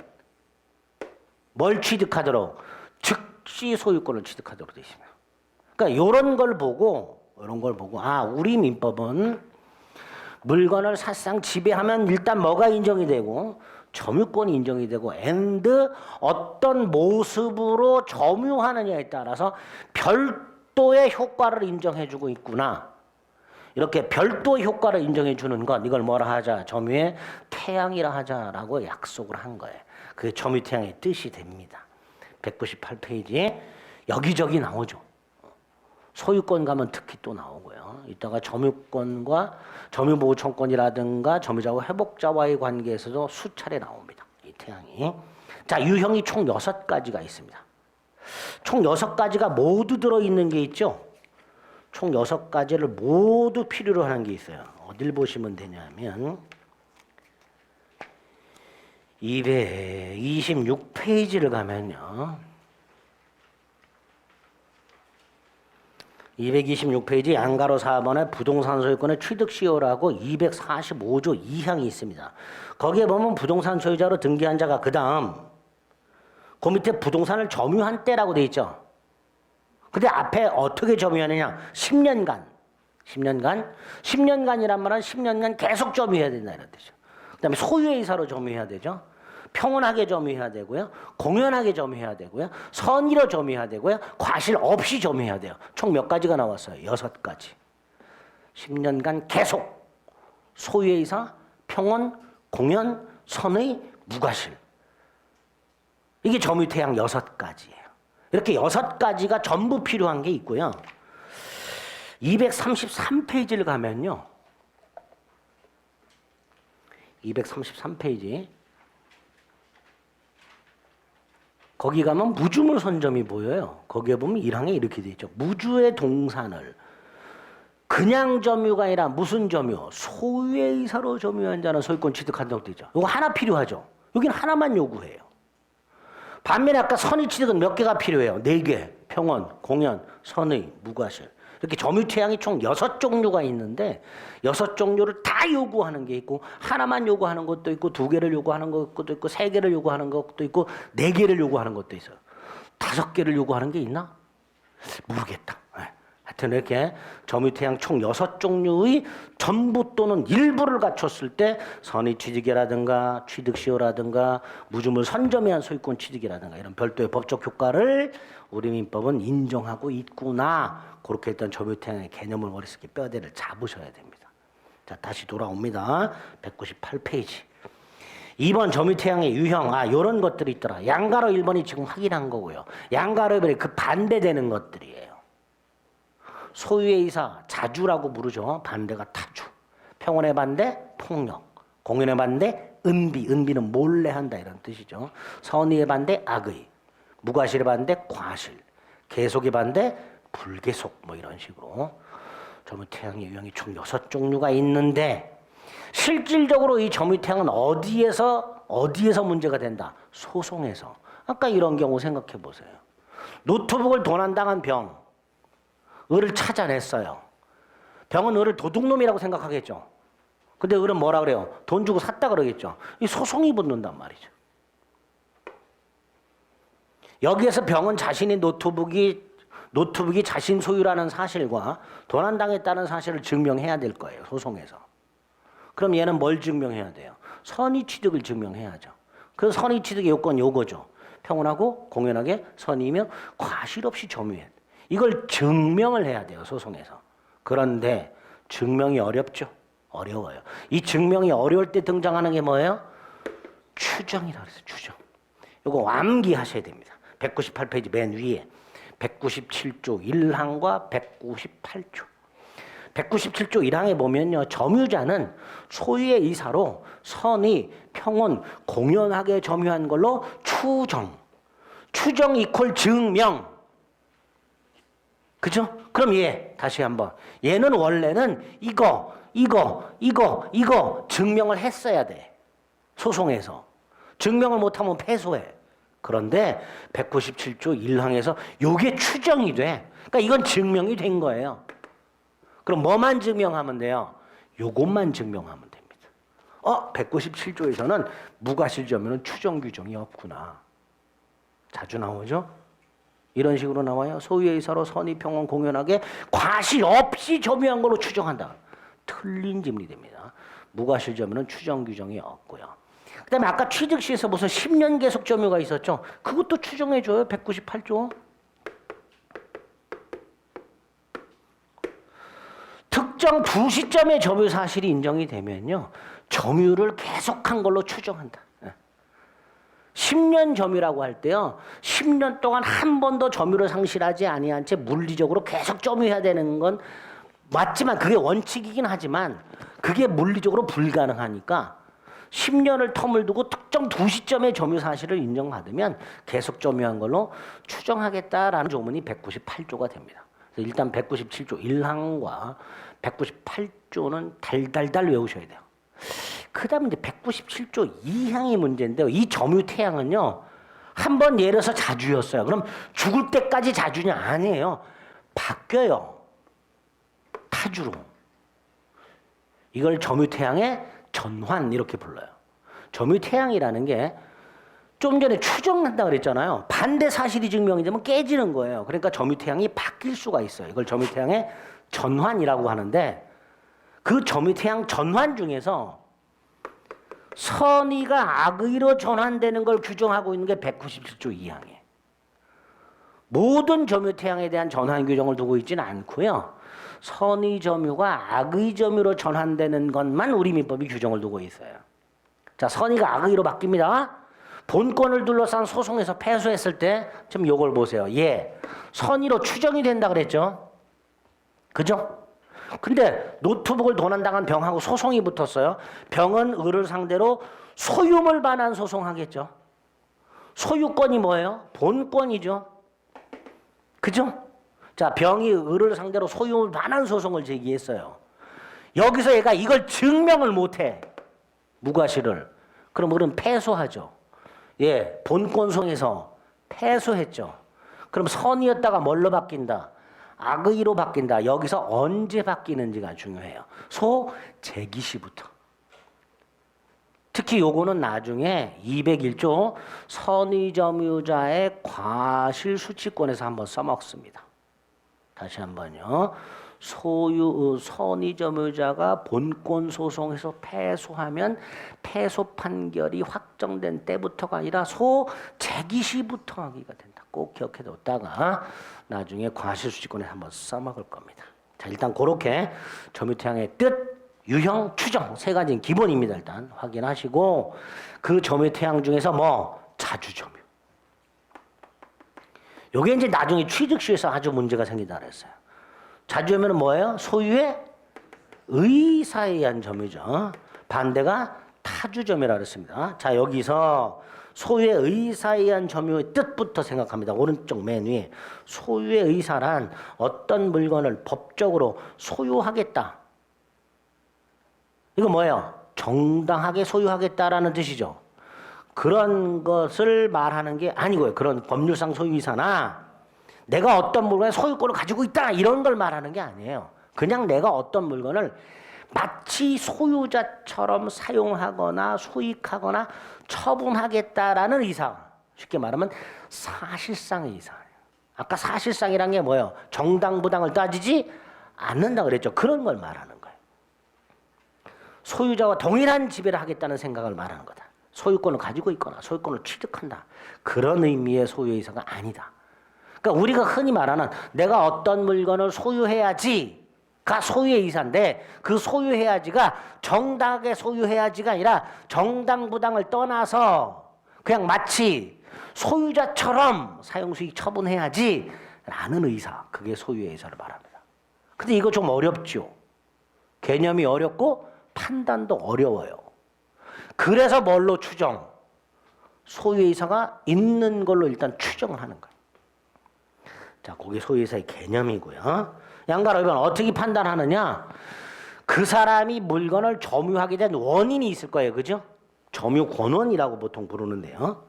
뭘 취득하도록? 즉시 소유권을 취득하도록 되어 있습니다. 그러니까 이런 걸 보고 아, 우리 민법은 물건을 사실상 지배하면 일단 뭐가 인정이 되고 점유권이 인정이 되고 and 어떤 모습으로 점유하느냐에 따라서 별도의 효과를 인정해주고 있구나. 이렇게 별도의 효과를 인정해주는 것, 이걸 뭐라 하자? 점유의 태양이라 하자라고 약속을 한 거예요. 그게 점유태양의 뜻이 됩니다. 198페이지에 여기저기 나오죠. 소유권 가면 특히 또 나오고요. 이따가 점유권과 점유보호청권이라든가 점유자와 회복자와의 관계에서도 수차례 나옵니다. 이 태양이. 자, 유형이 총 6가지가 있습니다. 총 6가지가 모두 들어있는 게 있죠. 총 6가지를 모두 필요로 하는 게 있어요. 어딜 보시면 되냐면 226페이지를 가면요. 226페이지 양가로 4번에 부동산 소유권의 취득 시효라고 245조 2항이 있습니다. 거기에 보면 부동산 소유자로 등기한 자가 그 다음 그 밑에 부동산을 점유한 때라고 돼 있죠. 근데 앞에 어떻게 점유하느냐? 10년간이란 말은 10년간 계속 점유해야 된다 이런 뜻이죠. 그 다음에 소유의 이사로 점유해야 되죠. 평온하게 점유해야 되고요. 공연하게 점유해야 되고요. 선의로 점유해야 되고요. 과실 없이 점유해야 돼요. 총 몇 가지가 나왔어요? 6가지. 10년간 계속 소유의 이사, 평온, 공연, 선의, 무과실. 이게 점유태양 6가지예요. 이렇게 6가지가 전부 필요한 게 있고요. 233페이지를 가면요. 233페이지. 거기 가면 무주물 선점이 보여요. 거기에 보면 1항에 이렇게 돼 있죠. 무주의 동산을 그냥 점유가 아니라 무슨 점유? 소유의 의사로 점유한 자는 소유권 취득한다고 돼 있죠. 이거 하나 필요하죠. 여기는 하나만 요구해요. 반면에 아까 선의 취득은 몇 개가 필요해요? 4개. 평온, 공연, 선의, 무과실. 이렇게 점유태양이 총 6종류가 있는데 6종류를 다 요구하는 게 있고 하나만 요구하는 것도 있고 2개를 요구하는 것도 있고 3개를 요구하는 것도 있고 4개를 요구하는 것도 있어요. 5개를 요구하는 게 있나? 모르겠다. 하여튼 이렇게 점유태양 총 6종류의 전부 또는 일부를 갖췄을 때 선의 취득이라든가 취득시효라든가 무주물 선점에 한 소유권 취득이라든가 이런 별도의 법적 효과를 우리 민법은 인정하고 있구나. 그렇게 일단 점유태양의 개념을 머릿속에 뼈대를 잡으셔야 됩니다. 자, 다시 돌아옵니다. 198페이지. 2번 점유태양의 유형. 요런 것들이 있더라. 양가로 1번이 지금 확인한 거고요. 양가로 1번이 그 반대되는 것들이에요. 소유의 이사, 자주라고 부르죠. 반대가 타주. 평온의 반대, 폭력. 공연의 반대, 은비. 은비는 몰래 한다 이런 뜻이죠. 선의의 반대, 악의. 무과실의 반대, 과실. 계속의 반대, 불계속. 뭐 이런 식으로. 점유태양의 유형이 총 6종류가 있는데 실질적으로 이 점유태양은 어디에서 문제가 된다? 소송에서. 아까 이런 경우 생각해 보세요. 노트북을 도난당한 병. 을을 찾아냈어요. 병은 을을 도둑놈이라고 생각하겠죠. 근데 을은 뭐라 그래요? 돈 주고 샀다 그러겠죠. 이 소송이 붙는단 말이죠. 여기에서 병은 자신이 노트북이 노트북이 자신 소유라는 사실과 도난당했다는 사실을 증명해야 될 거예요. 소송에서. 그럼 얘는 뭘 증명해야 돼요? 선의취득을 증명해야죠. 그 선의취득의 요건 요거죠. 평온하고 공연하게 선의이며 과실 없이 점유해. 이걸 증명을 해야 돼요. 소송에서. 그런데 증명이 어렵죠. 어려워요. 이 증명이 어려울 때 등장하는 게 뭐예요? 추정이라고 그래서 추정. 이거 암기하셔야 됩니다. 198페이지 맨 위에 197조 1항과 198조. 197조 1항에 보면요. 점유자는 소유의 의사로 선의, 평온, 공연하게 점유한 걸로 추정. 추정 이퀄 증명. 그죠? 그럼 얘 다시 한번. 얘는 원래는 이거 증명을 했어야 돼. 소송에서. 증명을 못하면 패소해. 그런데 197조 1항에서 요게 추정이 돼. 그러니까 이건 증명이 된 거예요. 그럼 뭐만 증명하면 돼요? 요것만 증명하면 됩니다. 197조에서는 무과실점유는 추정 규정이 없구나. 자주 나오죠? 이런 식으로 나와요. 소유의 의사로 선의, 평온, 공연하게 과실 없이 점유한 걸로 추정한다. 틀린 질문이 됩니다. 무과실점유는 추정 규정이 없고요. 그 다음에 아까 취득시에서 무슨 10년 계속 점유가 있었죠. 그것도 추정해줘요. 198조. 특정 두 시점의 점유 사실이 인정이 되면요. 점유를 계속한 걸로 추정한다. 10년 점유라고 할 때요. 10년 동안 한 번도 점유를 상실하지 아니한 채 물리적으로 계속 점유해야 되는 건 맞지만 그게 원칙이긴 하지만 그게 물리적으로 불가능하니까 10년을 텀을 두고 특정 두 시점의 점유 사실을 인정받으면 계속 점유한 걸로 추정하겠다라는 조문이 198조가 됩니다. 그래서 일단 197조 1항과 198조는 달달달 외우셔야 돼요. 그 다음에 이제 197조 2항이 문제인데요. 이 점유 태양은요. 한 번 예를 들어서 자주였어요. 그럼 죽을 때까지 자주냐? 아니에요. 바뀌어요. 타주로. 이걸 점유 태양의 전환 이렇게 불러요. 점유 태양이라는 게 좀 전에 추정한다 그랬잖아요. 반대 사실이 증명이 되면 깨지는 거예요. 그러니까 점유 태양이 바뀔 수가 있어요. 이걸 점유 태양의 전환이라고 하는데 그 점유 태양 전환 중에서 선의가 악의로 전환되는 걸 규정하고 있는 게 197조 2항이에요. 모든 점유 태양에 대한 전환 규정을 두고 있지는 않고요. 선의 점유가 악의 점유로 전환되는 것만 우리 민법이 규정을 두고 있어요. 자, 선의가 악의로 바뀝니다. 본권을 둘러싼 소송에서 패소했을 때 지금 요걸 보세요. 예, 선의로 추정이 된다 그랬죠. 그죠? 근데 노트북을 도난당한 병하고 소송이 붙었어요. 병은 을을 상대로 소유물 반환 소송하겠죠. 소유권이 뭐예요? 본권이죠. 그죠? 자, 병이 을을 상대로 소유물 반환 소송을 제기했어요. 여기서 얘가 이걸 증명을 못해. 무과실을. 그럼 을은 패소하죠. 예, 본권 소송에서 패소했죠. 그럼 선의였다가 뭘로 바뀐다? 악의로 바뀐다. 여기서 언제 바뀌는지가 중요해요. 제기 시부터. 특히 요거는 나중에 201조 선의점유자의 과실수취권에서 한번 써먹습니다. 다시 한번요. 선의점유자가 본권 소송에서 패소하면 패소 판결이 확정된 때부터가 아니라 제기 시부터 하기가 된다. 꼭 기억해뒀다가 나중에 과실수취권에 한번 써먹을 겁니다. 자, 일단 그렇게 점유태양의 뜻, 유형, 추정 세 가지는 기본입니다. 일단 확인하시고 그 점유태양 중에서 자주점유. 요게 이제 나중에 취득시에서 아주 문제가 생긴다 그랬어요. 자주점유는 뭐예요? 소유의 의사에 의한 점유죠. 반대가 타주점유라고 했습니다. 자, 여기서 소유의 의사에 의한 점유의 뜻부터 생각합니다. 오른쪽 맨 위에 소유의 의사란 어떤 물건을 법적으로 소유하겠다. 이거 뭐예요? 정당하게 소유하겠다라는 뜻이죠. 그런 것을 말하는 게 아니고요. 그런 법률상 소유이사나 내가 어떤 물건의 소유권을 가지고 있다 이런 걸 말하는 게 아니에요. 그냥 내가 어떤 물건을 마치 소유자처럼 사용하거나 소익하거나 처분하겠다라는 의사. 쉽게 말하면 사실상의 의사. 아까 사실상이란 게 뭐예요? 정당부당을 따지지 않는다 그랬죠. 그런 걸 말하는 거예요. 소유자와 동일한 지배를 하겠다는 생각을 말하는 거다. 소유권을 가지고 있거나 소유권을 취득한다. 그런 의미의 소유의사가 아니다. 그러니까 우리가 흔히 말하는 내가 어떤 물건을 소유해야지가 소유의 이사인데 그 소유해야지가 정당하게 소유해야지가 아니라 정당부당을 떠나서 그냥 마치 소유자처럼 사용수익 처분해야지 라는 의사, 그게 소유의 의사를 말합니다. 근데 이거 좀 어렵죠. 개념이 어렵고 판단도 어려워요. 그래서 뭘로 추정? 소유의 의사가 있는 걸로 일단 추정을 하는 거예요. 자, 그게 소유의 의사의 개념이고요. 양가로 이번 어떻게 판단하느냐? 그 사람이 물건을 점유하게 된 원인이 있을 거예요. 그죠? 점유 권원이라고 보통 부르는데요.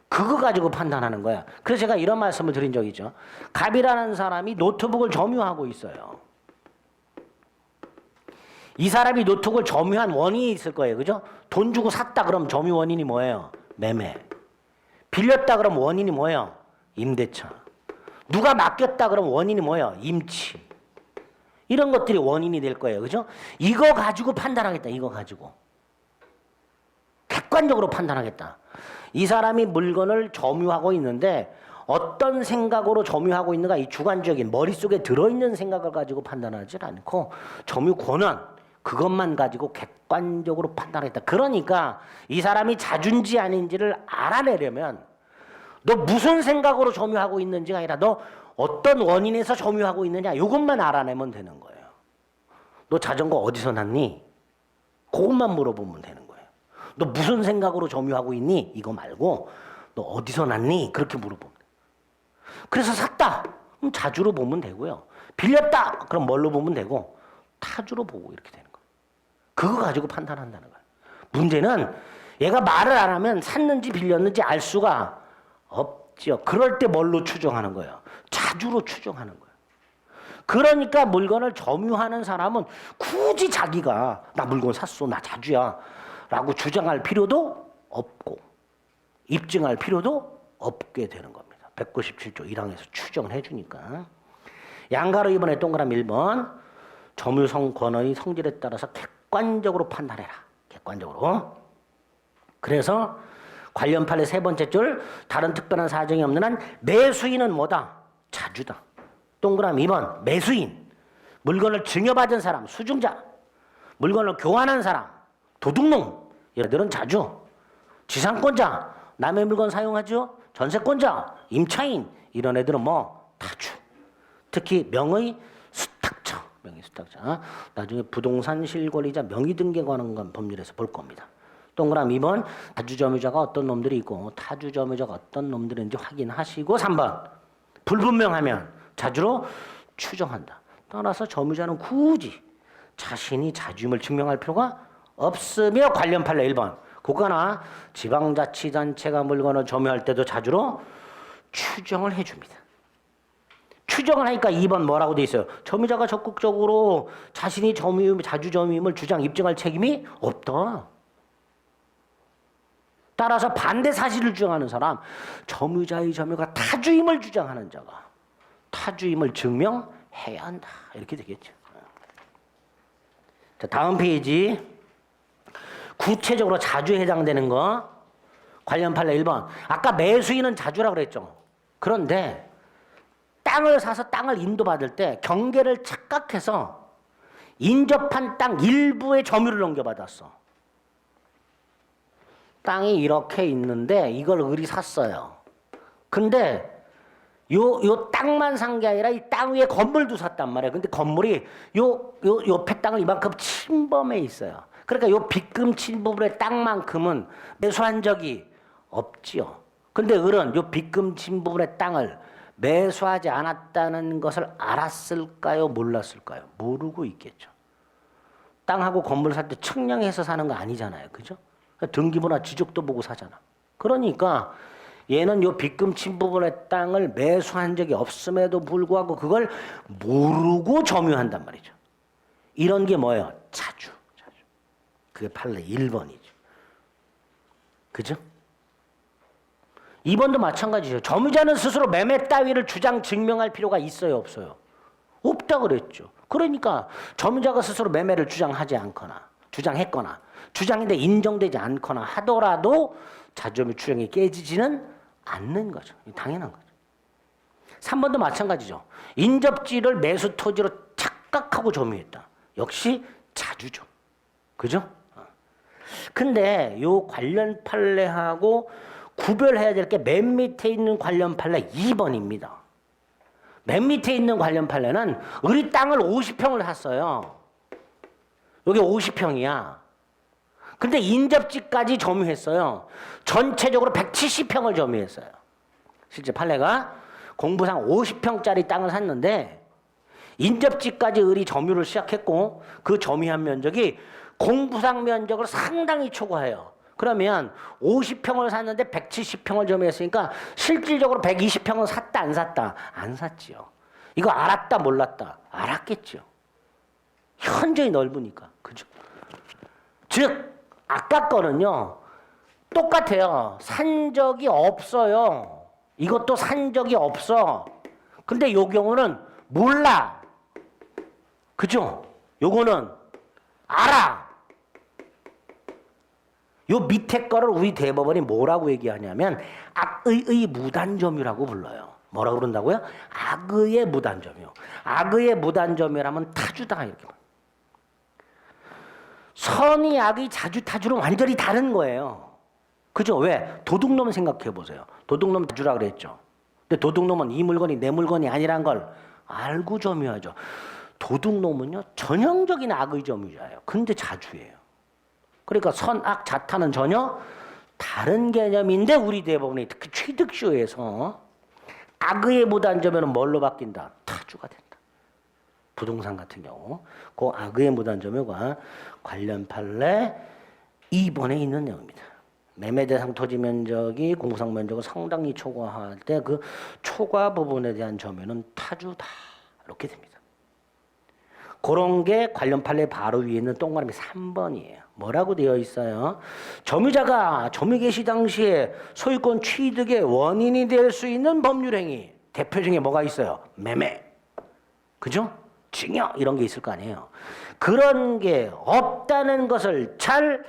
그거 가지고 판단하는 거야. 그래서 제가 이런 말씀을 드린 적이 있죠. 갑이라는 사람이 노트북을 점유하고 있어요. 이 사람이 노트북을 점유한 원인이 있을 거예요. 그죠? 돈 주고 샀다 그럼 점유 원인이 뭐예요? 매매. 빌렸다 그럼 원인이 뭐예요? 임대차. 누가 맡겼다 그럼 원인이 뭐예요? 임치. 이런 것들이 원인이 될 거예요. 그죠? 이거 가지고 판단하겠다. 이거 가지고. 객관적으로 판단하겠다. 이 사람이 물건을 점유하고 있는데 어떤 생각으로 점유하고 있는가, 이 주관적인 머릿속에 들어있는 생각을 가지고 판단하지 않고 점유 권한, 그것만 가지고 객관적으로 판단하겠다. 그러니까 이 사람이 자주인지 아닌지를 알아내려면 너 무슨 생각으로 점유하고 있는지가 아니라 너 어떤 원인에서 점유하고 있느냐, 이것만 알아내면 되는 거예요. 너 자전거 어디서 났니? 그것만 물어보면 되는 거예요. 너 무슨 생각으로 점유하고 있니? 이거 말고 너 어디서 났니? 그렇게 물어보면 돼요. 그래서 샀다. 그럼 자주로 보면 되고요. 빌렸다. 그럼 뭘로 보면 되고 타주로 보고 이렇게 되는 거예요. 그거 가지고 판단한다는 거예요. 문제는 얘가 말을 안 하면 샀는지 빌렸는지 알 수가 없죠. 그럴 때 뭘로 추정하는 거예요? 자주로 추정하는 거예요. 그러니까 물건을 점유하는 사람은 굳이 자기가 나 물건 샀어, 나 자주야 라고 주장할 필요도 없고 입증할 필요도 없게 되는 겁니다. 197조 1항에서 추정을 해주니까. 양가로 이번에 동그라미 1번 점유성 권한의 성질에 따라서 객관적으로 판단해라. 객관적으로. 그래서 관련 판례 세 번째 줄 다른 특별한 사정이 없는 한 매수인은 뭐다? 자주다. 동그라미 2번 매수인. 물건을 증여받은 사람 수증자. 물건을 교환한 사람 도둑놈. 얘들은 자주. 지상권자 남의 물건 사용하죠. 전세권자 임차인 이런 애들은 뭐 타주. 특히 명의 수탁자. 명의 수탁자. 나중에 부동산 실권리자 명의 등기에 관한 건 법률에서 볼 겁니다. 동그라미 2번 타주점유자가 어떤 놈들이 있고 타주점유자가 어떤 놈들인지 확인하시고 3번 불분명하면 자주로 추정한다. 따라서 점유자는 굳이 자신이 자주임을 증명할 필요가 없으며 관련 판례 1번 국가나 지방자치단체가 물건을 점유할 때도 자주로 추정을 해줍니다. 추정을 하니까 2번 뭐라고 돼 있어요? 점유자가 적극적으로 자신이 자주 점유임을 주장 입증할 책임이 없다. 따라서 반대 사실을 주장하는 사람, 점유자의 점유가 타주임을 주장하는 자가 타주임을 증명해야 한다. 이렇게 되겠죠. 자, 다음 페이지. 구체적으로 자주에 해당되는 거 관련 판례 1번. 아까 매수인은 자주라고 그랬죠. 그런데 땅을 사서 땅을 인도받을 때 경계를 착각해서 인접한 땅 일부의 점유를 넘겨받았어. 땅이 이렇게 있는데 이걸 을이 샀어요. 근데 요 땅만 산 게 아니라 이 땅 위에 건물도 샀단 말이에요. 근데 건물이 요 옆에 땅을 이만큼 침범해 있어요. 그러니까 요 빗금 침범의 땅만큼은 매수한 적이 없지요. 근데 을은 요 빗금 침범의 땅을 매수하지 않았다는 것을 알았을까요? 몰랐을까요? 모르고 있겠죠. 땅하고 건물 살 때 측량해서 사는 거 아니잖아요. 그죠? 등기부나 지적도 보고 사잖아. 그러니까 얘는 요 빗금 침범의 땅을 매수한 적이 없음에도 불구하고 그걸 모르고 점유한단 말이죠. 이런 게 뭐예요? 자주. 그게 판례 1번이죠. 그죠? 2번도 마찬가지죠. 점유자는 스스로 매매 따위를 주장 증명할 필요가 있어요, 없어요? 없다 그랬죠. 그러니까 점유자가 스스로 매매를 주장했거나 주장인데 인정되지 않거나 하더라도 자주점유 추정이 깨지지는 않는 거죠. 당연한 거죠. 3번도 마찬가지죠. 인접지를 매수 토지로 착각하고 점유했다. 역시 자주죠. 그죠? 근데 요 관련 판례하고 구별해야 될 게 맨 밑에 있는 관련 판례 2번입니다. 맨 밑에 있는 관련 판례는 우리 땅을 50평을 샀어요. 여기 50평이야. 근데 인접지까지 점유했어요. 전체적으로 170평을 점유했어요. 실제 판례가 공부상 50평짜리 땅을 샀는데 인접지까지 을이 점유를 시작했고 그 점유한 면적이 공부상 면적을 상당히 초과해요. 그러면 50평을 샀는데 170평을 점유했으니까 실질적으로 120평을 샀다 안 샀다? 안 샀지요. 이거 알았다 몰랐다? 알았겠죠. 현저히 넓으니까. 그죠? 즉 아까 거는요 똑같아요. 산 적이 없어요. 이것도 산 적이 없어. 근데 요 경우는 몰라. 그죠? 요거는 알아. 요 밑에 거를 우리 대법원이 뭐라고 얘기하냐면 악의의 무단점유라고 불러요. 뭐라고 그런다고요? 악의의 무단점유. 악의의 무단점유라면 타주다 이렇게. 선의 악의 자주타주는 완전히 다른 거예요. 그죠? 왜? 도둑놈 생각해 보세요. 도둑놈 타주라 그랬죠. 근데 도둑놈은 이 물건이 내 물건이 아니란 걸 알고 점유하죠. 도둑놈은요 전형적인 악의 점유자예요. 근데 자주예요. 그러니까 선악 자타는 전혀 다른 개념인데 우리 대법원이 특히 취득쇼에서 악의의 무단점유는 뭘로 바뀐다? 타주가 된다. 부동산 같은 경우 그 악의의 무단점유가 관련 판례 2번에 있는 내용입니다. 매매 대상 토지 면적이 공부상 면적을 상당히 초과할 때 그 초과 부분에 대한 점유는 타주다. 이렇게 됩니다. 그런 게 관련 판례 바로 위에 있는 동그라미 3번이에요. 뭐라고 되어 있어요? 점유자가 점유 개시 당시에 소유권 취득의 원인이 될 수 있는 법률행위. 대표 중에 뭐가 있어요? 매매. 그죠? 증여 이런 게 있을 거 아니에요. 그런 게 없다는 것을 잘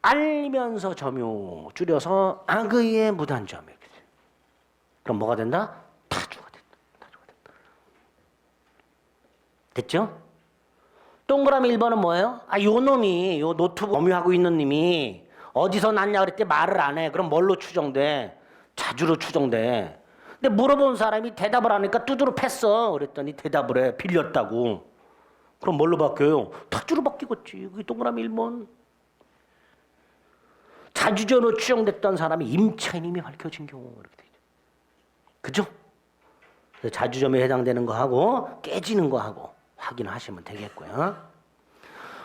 알면서 점유, 줄여서 악의의 무단점유. 그럼 뭐가 된다? 타주가 된다. 타주가 된다. 됐죠? 동그라미 1번은 뭐예요? 요 놈이, 요 노트북 점유하고 있는 님이 어디서 났냐 그랬더니 말을 안 해. 그럼 뭘로 추정돼? 자주로 추정돼. 근데 물어본 사람이 대답을 하니까 두드러 팼어. 그랬더니 대답을 해. 빌렸다고. 그럼 뭘로 바뀌어요? 타주로 바뀌겠지. 그게 동그라미 1번. 자주전으로 추정됐던 사람이 임차인임이 밝혀진 경우 이렇게 되죠. 그죠? 그래서 자주점에 해당되는 거하고 깨지는 거하고 확인하시면 되겠고요.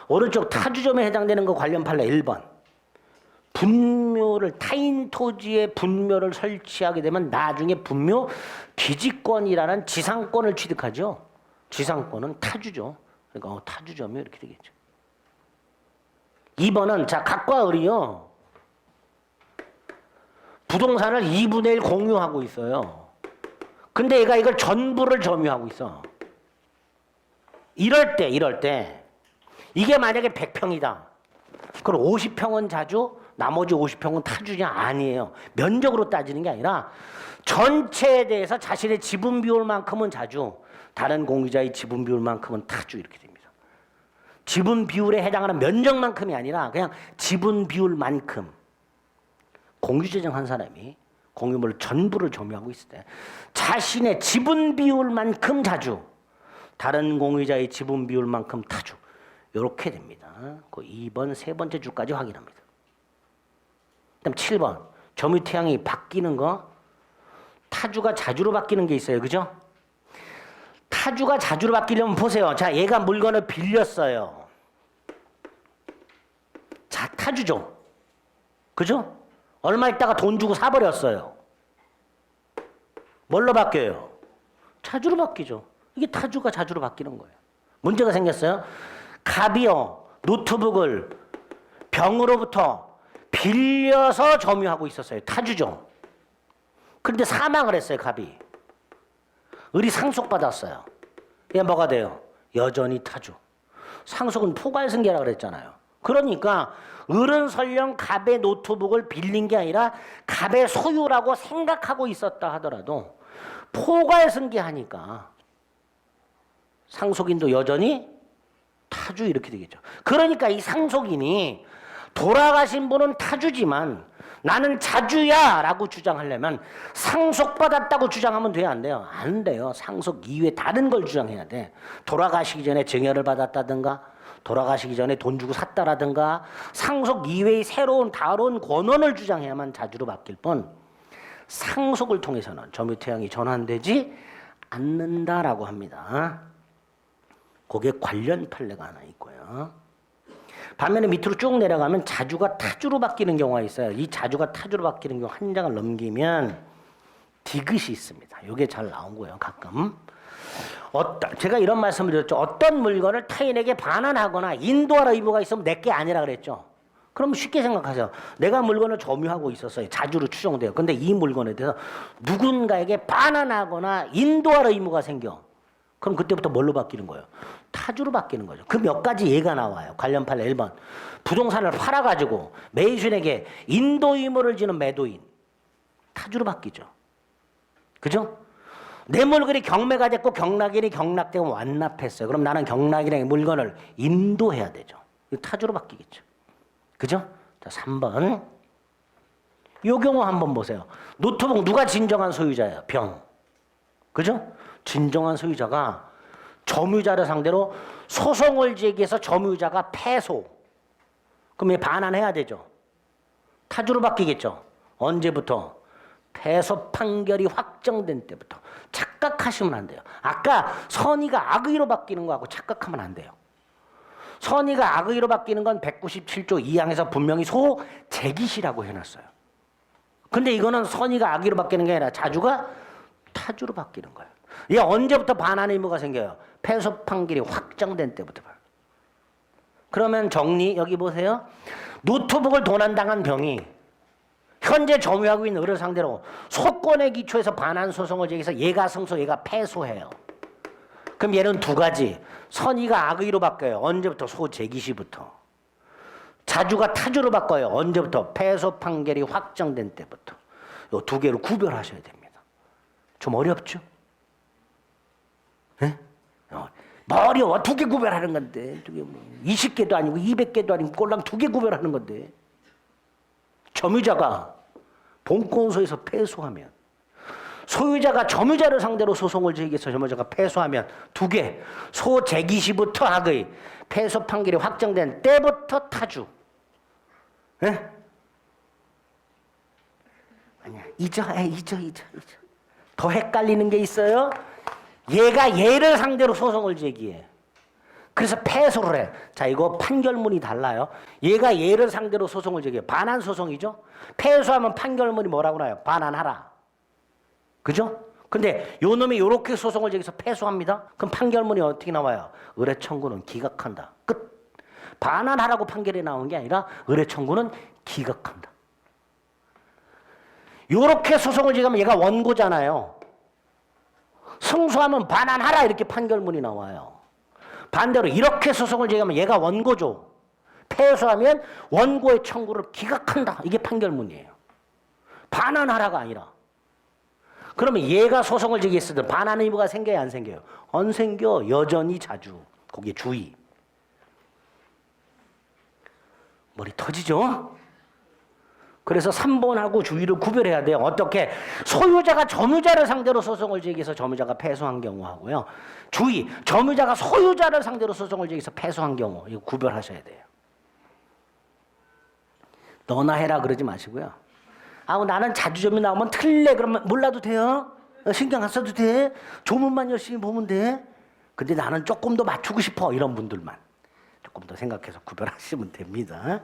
오른쪽 타주점에 해당되는 거 관련 판례 1번. 분묘를 타인 토지에 분묘를 설치하게 되면 나중에 분묘 기지권이라는 지상권을 취득하죠. 지상권은 타주죠. 그러니까 타주점이 이렇게 되겠죠. 2번은 자 각과 을이요. 부동산을 2분의 1 공유하고 있어요. 근데 얘가 이걸 전부를 점유하고 있어. 이럴 때 이게 만약에 100평이다. 그럼 50평은 자주, 나머지 50평은 타주냐? 아니에요. 면적으로 따지는 게 아니라 전체에 대해서 자신의 지분 비율만큼은 자주, 다른 공유자의 지분 비율만큼은 타주 이렇게 됩니다. 지분 비율에 해당하는 면적만큼이 아니라 그냥 지분 비율만큼. 공유재정한 사람이 공유물 전부를 점유하고 있을 때 자신의 지분 비율만큼 자주, 다른 공유자의 지분 비율만큼 타주 이렇게 됩니다. 그 2번 세 번째 줄까지 확인합니다. 그다음 7번 점유 태양이 바뀌는 거. 타주가 자주로 바뀌는 게 있어요. 그죠? 타주가 자주로 바뀌려면 보세요. 자, 얘가 물건을 빌렸어요. 자, 타주죠. 그죠? 얼마 있다가 돈 주고 사버렸어요. 뭘로 바뀌어요? 자주로 바뀌죠. 이게 타주가 자주로 바뀌는 거예요. 문제가 생겼어요. 갑이요. 노트북을 병으로부터 빌려서 점유하고 있었어요. 타주죠. 그런데 사망을 했어요, 갑이. 을이 상속받았어요. 얘 뭐가 돼요? 여전히 타주. 상속은 포괄승계라 그랬잖아요. 그러니까 을은 설령 갑의 노트북을 빌린 게 아니라 갑의 소유라고 생각하고 있었다 하더라도 포괄승계하니까 상속인도 여전히 타주 이렇게 되겠죠. 그러니까 이 상속인이 돌아가신 분은 타주지만 나는 자주야 라고 주장하려면 상속받았다고 주장하면 돼요, 안 돼요? 안 돼요. 상속 이외에 다른 걸 주장해야 돼. 돌아가시기 전에 증여를 받았다든가 돌아가시기 전에 돈 주고 샀다라든가 상속 이외의 새로운 다른 권원을 주장해야만 자주로 바뀔 뿐 상속을 통해서는 점유태양이 전환되지 않는다라고 합니다. 거기에 관련 판례가 하나 있고요. 반면에 밑으로 쭉 내려가면 자주가 타주로 바뀌는 경우가 있어요. 이 자주가 타주로 바뀌는 경우 한 장을 넘기면 디귿이 있습니다. 이게 잘 나온 거예요. 가끔. 제가 이런 말씀을 드렸죠. 어떤 물건을 타인에게 반환하거나 인도할 의무가 있으면 내게 아니라 그랬죠. 그럼 쉽게 생각하세요. 내가 물건을 점유하고 있었어요. 자주로 추정돼요. 근데 이 물건에 대해서 누군가에게 반환하거나 인도할 의무가 생겨. 그럼 그때부터 뭘로 바뀌는 거예요? 타주로 바뀌는 거죠. 그 몇 가지 예가 나와요. 관련 판례 1번. 부동산을 팔아가지고 매수인에게 인도 의무를 지는 매도인. 타주로 바뀌죠. 그죠? 내 물건이 경매가 됐고 경락인이 경락되고 완납했어요. 그럼 나는 경락인에게 물건을 인도해야 되죠. 이거 타주로 바뀌겠죠. 그죠? 자, 3번. 요 경우 한번 보세요. 노트북 누가 진정한 소유자예요? 병. 그죠? 진정한 소유자가 점유자를 상대로 소송을 제기해서 점유자가 패소. 그럼 얘 반환해야 되죠. 타주로 바뀌겠죠. 언제부터? 패소 판결이 확정된 때부터. 착각하시면 안 돼요. 아까 선의가 악의로 바뀌는 거하고 착각하면 안 돼요. 선의가 악의로 바뀌는 건 197조 2항에서 분명히 소재기시라고 해놨어요. 근데 이거는 선의가 악의로 바뀌는 게 아니라 자주가 타주로 바뀌는 거예요. 이게 언제부터 반환 의무가 생겨요? 패소 판결이 확정된 때부터. 그러면 정리 여기 보세요. 노트북을 도난당한 병이 현재 점유하고 있는 을을 상대로 소권의 기초에서 반환 소송을 제기해서 얘가 승소, 얘가 패소해요. 그럼 얘는 두 가지. 선의가 악의로 바뀌어요. 언제부터? 소재기시부터. 자주가 타주로 바꿔요. 언제부터? 패소 판결이 확정된 때부터. 이 두 개를 구별하셔야 됩니다. 좀 어렵죠? 네? 어려워. 두 개 구별하는 건데. 20개도 아니고 200개도 아니고 꼴랑 두 개 구별하는 건데. 점유자가 본권소에서 패소하면 소유자가 점유자를 상대로 소송을 제기해서 점유자가 패소하면 두 개. 소재기시부터 악의, 패소 판결이 확정된 때부터 타주. 네? 아니야. 잊어. 더 헷갈리는 게 있어요. 얘가 얘를 상대로 소송을 제기해. 그래서 패소를 해. 자, 이거 판결문이 달라요. 얘가 얘를 상대로 소송을 제기해. 반환 소송이죠. 패소하면 판결문이 뭐라고 나와요? 반환하라. 그죠? 근데 요 놈이 요렇게 소송을 제기해서 패소합니다. 그럼 판결문이 어떻게 나와요? 의뢰 청구는 기각한다. 끝. 반환하라고 판결이 나온 게 아니라 의뢰 청구는 기각한다. 요렇게 소송을 제기하면 얘가 원고잖아요. 승소하면 반환하라 이렇게 판결문이 나와요. 반대로 이렇게 소송을 제기하면 얘가 원고죠. 패소하면 원고의 청구를 기각한다. 이게 판결문이에요. 반환하라가 아니라. 그러면 얘가 소송을 제기했을 때 반환 의무가 생겨야 안 생겨요? 안 생겨. 여전히 자주. 거기에 주의. 머리 터지죠? 그래서 3번하고 주의를 구별해야 돼요. 어떻게? 소유자가 점유자를 상대로 소송을 제기해서 점유자가 패소한 경우하고요. 주의, 점유자가 소유자를 상대로 소송을 제기해서 패소한 경우. 이거 구별하셔야 돼요. 너나 해라 그러지 마시고요. 나는 자주점이 나오면 틀래 그러면 몰라도 돼요. 신경 안 써도 돼. 조문만 열심히 보면 돼. 근데 나는 조금 더 맞추고 싶어. 이런 분들만 조금 더 생각해서 구별하시면 됩니다.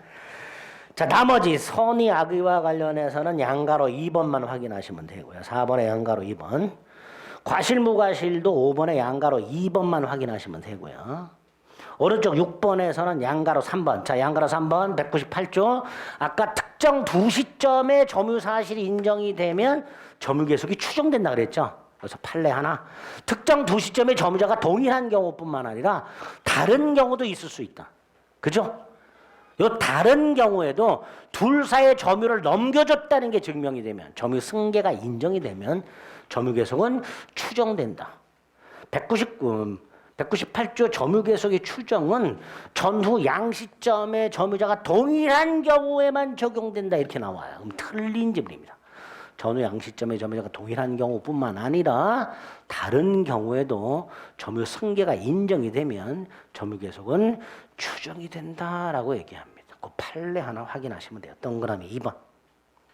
자, 나머지 선의 악의와 관련해서는 양가로 2번만 확인하시면 되고요. 4번에 양가로 2번. 과실무과실도 5번에 양가로 2번만 확인하시면 되고요. 오른쪽 6번에서는 양가로 3번. 자, 양가로 3번 198조. 아까 특정 두 시점에 점유 사실이 인정이 되면 점유 계속이 추정된다 그랬죠. 그래서 판례 하나. 특정 두 시점에 점유자가 동일한 경우뿐만 아니라 다른 경우도 있을 수 있다. 그죠? 요 다른 경우에도 둘 사이의 점유를 넘겨줬다는 게 증명이 되면, 점유 승계가 인정이 되면 점유 계속은 추정된다. 198조 점유 계속의 추정은 전후 양시점의 점유자가 동일한 경우에만 적용된다 이렇게 나와요. 그럼 틀린 지문입니다. 전후 양시점의 점유자가 동일한 경우뿐만 아니라 다른 경우에도 점유 승계가 인정이 되면 점유 계속은 추정이 된다라고 얘기합니다. 그 판례 하나 확인하시면 돼요. 동그라미 2번.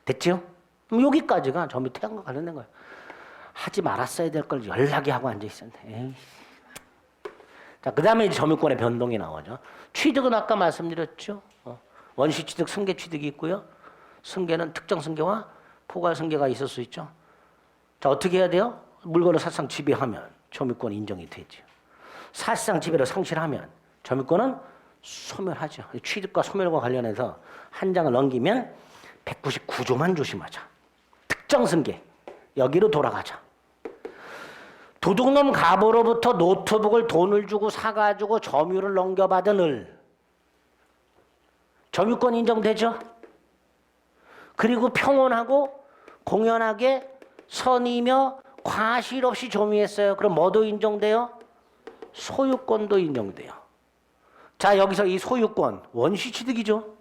됐죠? 그럼 여기까지가 점유 태양과 관련된 거예요. 하지 말았어야 될 걸 연락이 하고 앉아 있었네. 자, 그 다음에 점유권의 변동이 나오죠. 취득은 아까 말씀드렸죠. 원시 취득, 승계 취득이 있고요. 승계는 특정 승계와 포괄 승계가 있을 수 있죠. 자, 어떻게 해야 돼요? 물건을 사실상 지배하면 점유권이 인정이 되죠. 사실상 지배를 상실하면 점유권은 소멸하죠. 취득과 소멸과 관련해서 한 장을 넘기면 199조만 조심하자. 특정 승계. 여기로 돌아가자. 도둑놈 갑으로부터 노트북을 돈을 주고 사가지고 점유를 넘겨받은 을. 점유권 인정되죠? 그리고 평온하고 공연하게 선이며 과실 없이 점유했어요. 그럼 뭐도 인정돼요? 소유권도 인정돼요. 자, 여기서 이 소유권, 원시 취득이죠.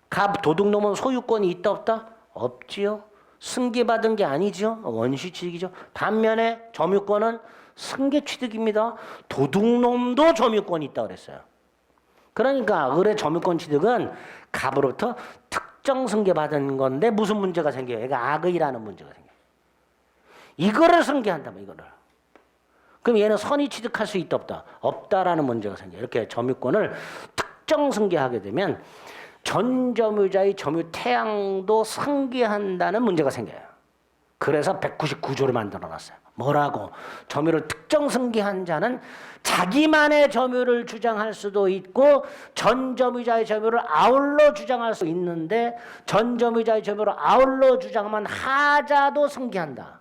갑, 도둑놈은 소유권이 있다 없다? 없지요. 승계받은 게 아니죠. 원시 취득이죠. 반면에 점유권은 승계 취득입니다. 도둑놈도 점유권이 있다 그랬어요. 그러니까 을의 점유권 취득은 갑으로부터 특정 승계받은 건데 무슨 문제가 생겨요? 얘가 악의라는 문제가 생겨요. 이거를 승계한다면 이거를. 그럼 얘는 선의 취득할 수 있다 없다? 없다라는 문제가 생겨요. 이렇게 점유권을 특정 승계하게 되면 전 점유자의 점유 태양도 승계한다는 문제가 생겨요. 그래서 199조를 만들어 놨어요. 뭐라고? 점유를 특정 승계한 자는 자기만의 점유를 주장할 수도 있고 전 점유자의 점유를 아울러 주장할 수 있는데 전 점유자의 점유를 아울러 주장하면 하자도 승계한다.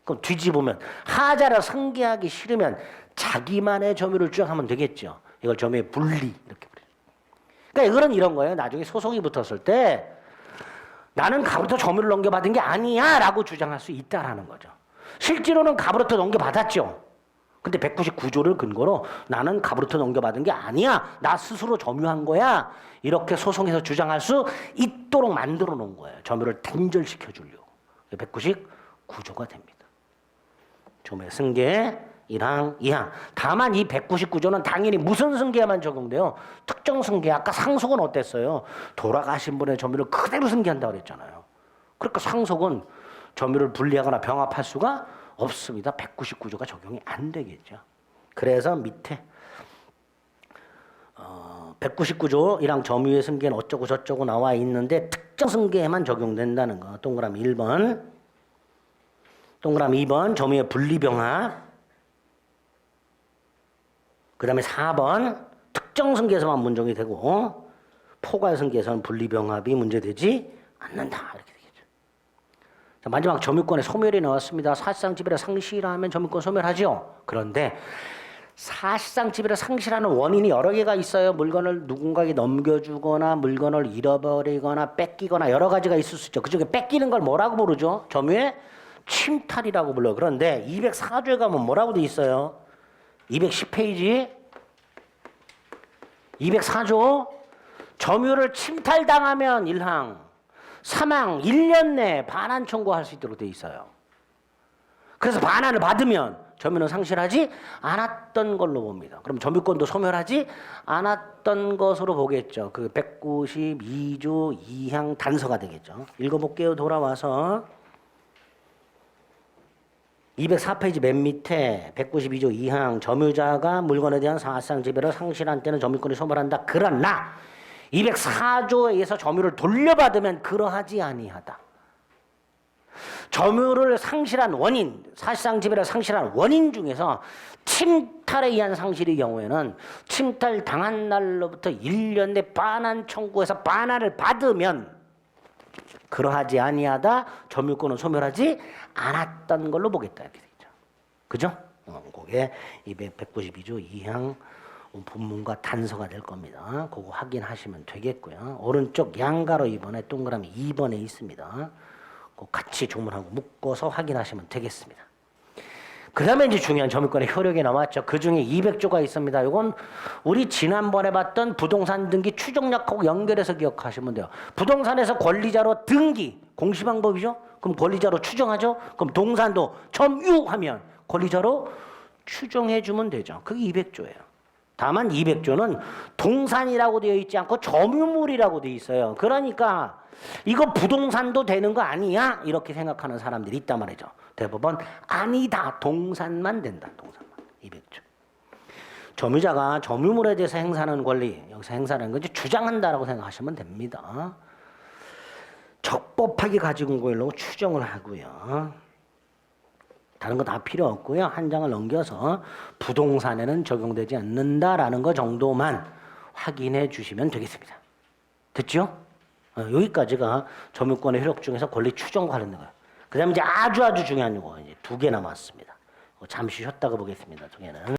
그럼 뒤집으면 하자를 승계하기 싫으면 자기만의 점유를 주장하면 되겠죠. 이걸 점유의 분리 이렇게 부르죠. 그러니까 이거는 이런 거예요. 나중에 소송이 붙었을 때 나는 갑으로부터 점유를 넘겨받은 게 아니야 라고 주장할 수 있다라는 거죠. 실제로는 갑으로부터 넘겨받았죠. 근데 199조를 근거로 나는 갑으로부터 넘겨받은 게 아니야. 나 스스로 점유한 거야. 이렇게 소송에서 주장할 수 있도록 만들어 놓은 거예요. 점유를 단절시켜 주려고. 199조가 됩니다. 점유의 승계 1항, 2항. 다만 이 199조는 당연히 무슨 승계에만 적용돼요? 특정 승계. 아까 상속은 어땠어요? 돌아가신 분의 점유를 그대로 승계한다고 그랬잖아요. 그러니까 상속은 점유를 분리하거나 병합할 수가 없습니다. 199조가 적용이 안 되겠죠. 그래서 밑에 199조 1항 점유의 승계는 어쩌고 저쩌고 나와 있는데 특정 승계에만 적용된다는 거. 동그라미 1번. 동그라미 2번 점유의 분리병합. 그 다음에 4번 특정 승계에서만 문정이 되고 포괄 승계에서는 분리병합이 문제되지 않는다. 이렇게 되겠죠. 자, 마지막 점유권의 소멸이 나왔습니다. 사실상 지배를 상실하면 점유권 소멸하죠. 그런데 사실상 지배를 상실하는 원인이 여러 개가 있어요. 물건을 누군가에게 넘겨주거나 물건을 잃어버리거나 뺏기거나 여러 가지가 있을 수 있죠. 그중에 뺏기는 걸 뭐라고 부르죠? 점유의 침탈이라고 불러요. 그런데 204조에 가면 뭐라고 돼 있어요? 210페이지 204조 점유를 침탈당하면 1항 사망 1년 내에 반환 청구할 수 있도록 돼 있어요. 그래서 반환을 받으면 점유는 상실하지 않았던 걸로 봅니다. 그럼 점유권도 소멸하지 않았던 것으로 보겠죠. 그 192조 2항 단서가 되겠죠. 읽어볼게요. 돌아와서 204페이지 맨 밑에 192조 2항 점유자가 물건에 대한 사실상 지배를 상실한 때는 점유권이 소멸한다. 그러나 204조에 의해서 점유를 돌려받으면 그러하지 아니하다. 점유를 상실한 원인, 사실상 지배를 상실한 원인 중에서 침탈에 의한 상실의 경우에는 침탈 당한 날로부터 1년 내 반환 청구해서 반환을 받으면 그러하지 아니하다 점유권은 소멸하지 않았던 걸로 보겠다 이렇게 되죠. 그죠? 그게 192조 2항 본문과 단서가 될 겁니다. 그거 확인하시면 되겠고요. 오른쪽 양가로 2번에 동그라미 2번에 있습니다. 그거 같이 조문하고 묶어서 확인하시면 되겠습니다. 그 다음에 이제 중요한 점유권의 효력이 나왔죠. 그 중에 200조가 있습니다. 이건 우리 지난번에 봤던 부동산 등기 추정약하고 연결해서 기억하시면 돼요. 부동산에서 권리자로 등기, 공시방법이죠. 그럼 권리자로 추정하죠. 그럼 동산도 점유하면 권리자로 추정해주면 되죠. 그게 200조예요. 다만 200조는 동산이라고 되어 있지 않고 점유물이라고 되어 있어요. 그러니까 이거 부동산도 되는 거 아니야? 이렇게 생각하는 사람들이 있단 말이죠. 대법원 아니다. 동산만 된다. 동산만. 200조. 점유자가 점유물에 대해서 행사하는 권리, 여기서 행사하는 건 이제 주장한다라고 생각하시면 됩니다. 적법하게 가지고 온 걸로 추정을 하고요. 다른 거 다 필요 없고요. 한 장을 넘겨서 부동산에는 적용되지 않는다라는 거 정도만 확인해 주시면 되겠습니다. 됐죠? 여기까지가 점유권의 효력 중에서 권리 추정과 관련된 거예요. 그 다음에 이제 아주 중요한 거 이제 2개 남았습니다. 잠시 쉬었다가 보겠습니다. 2개는.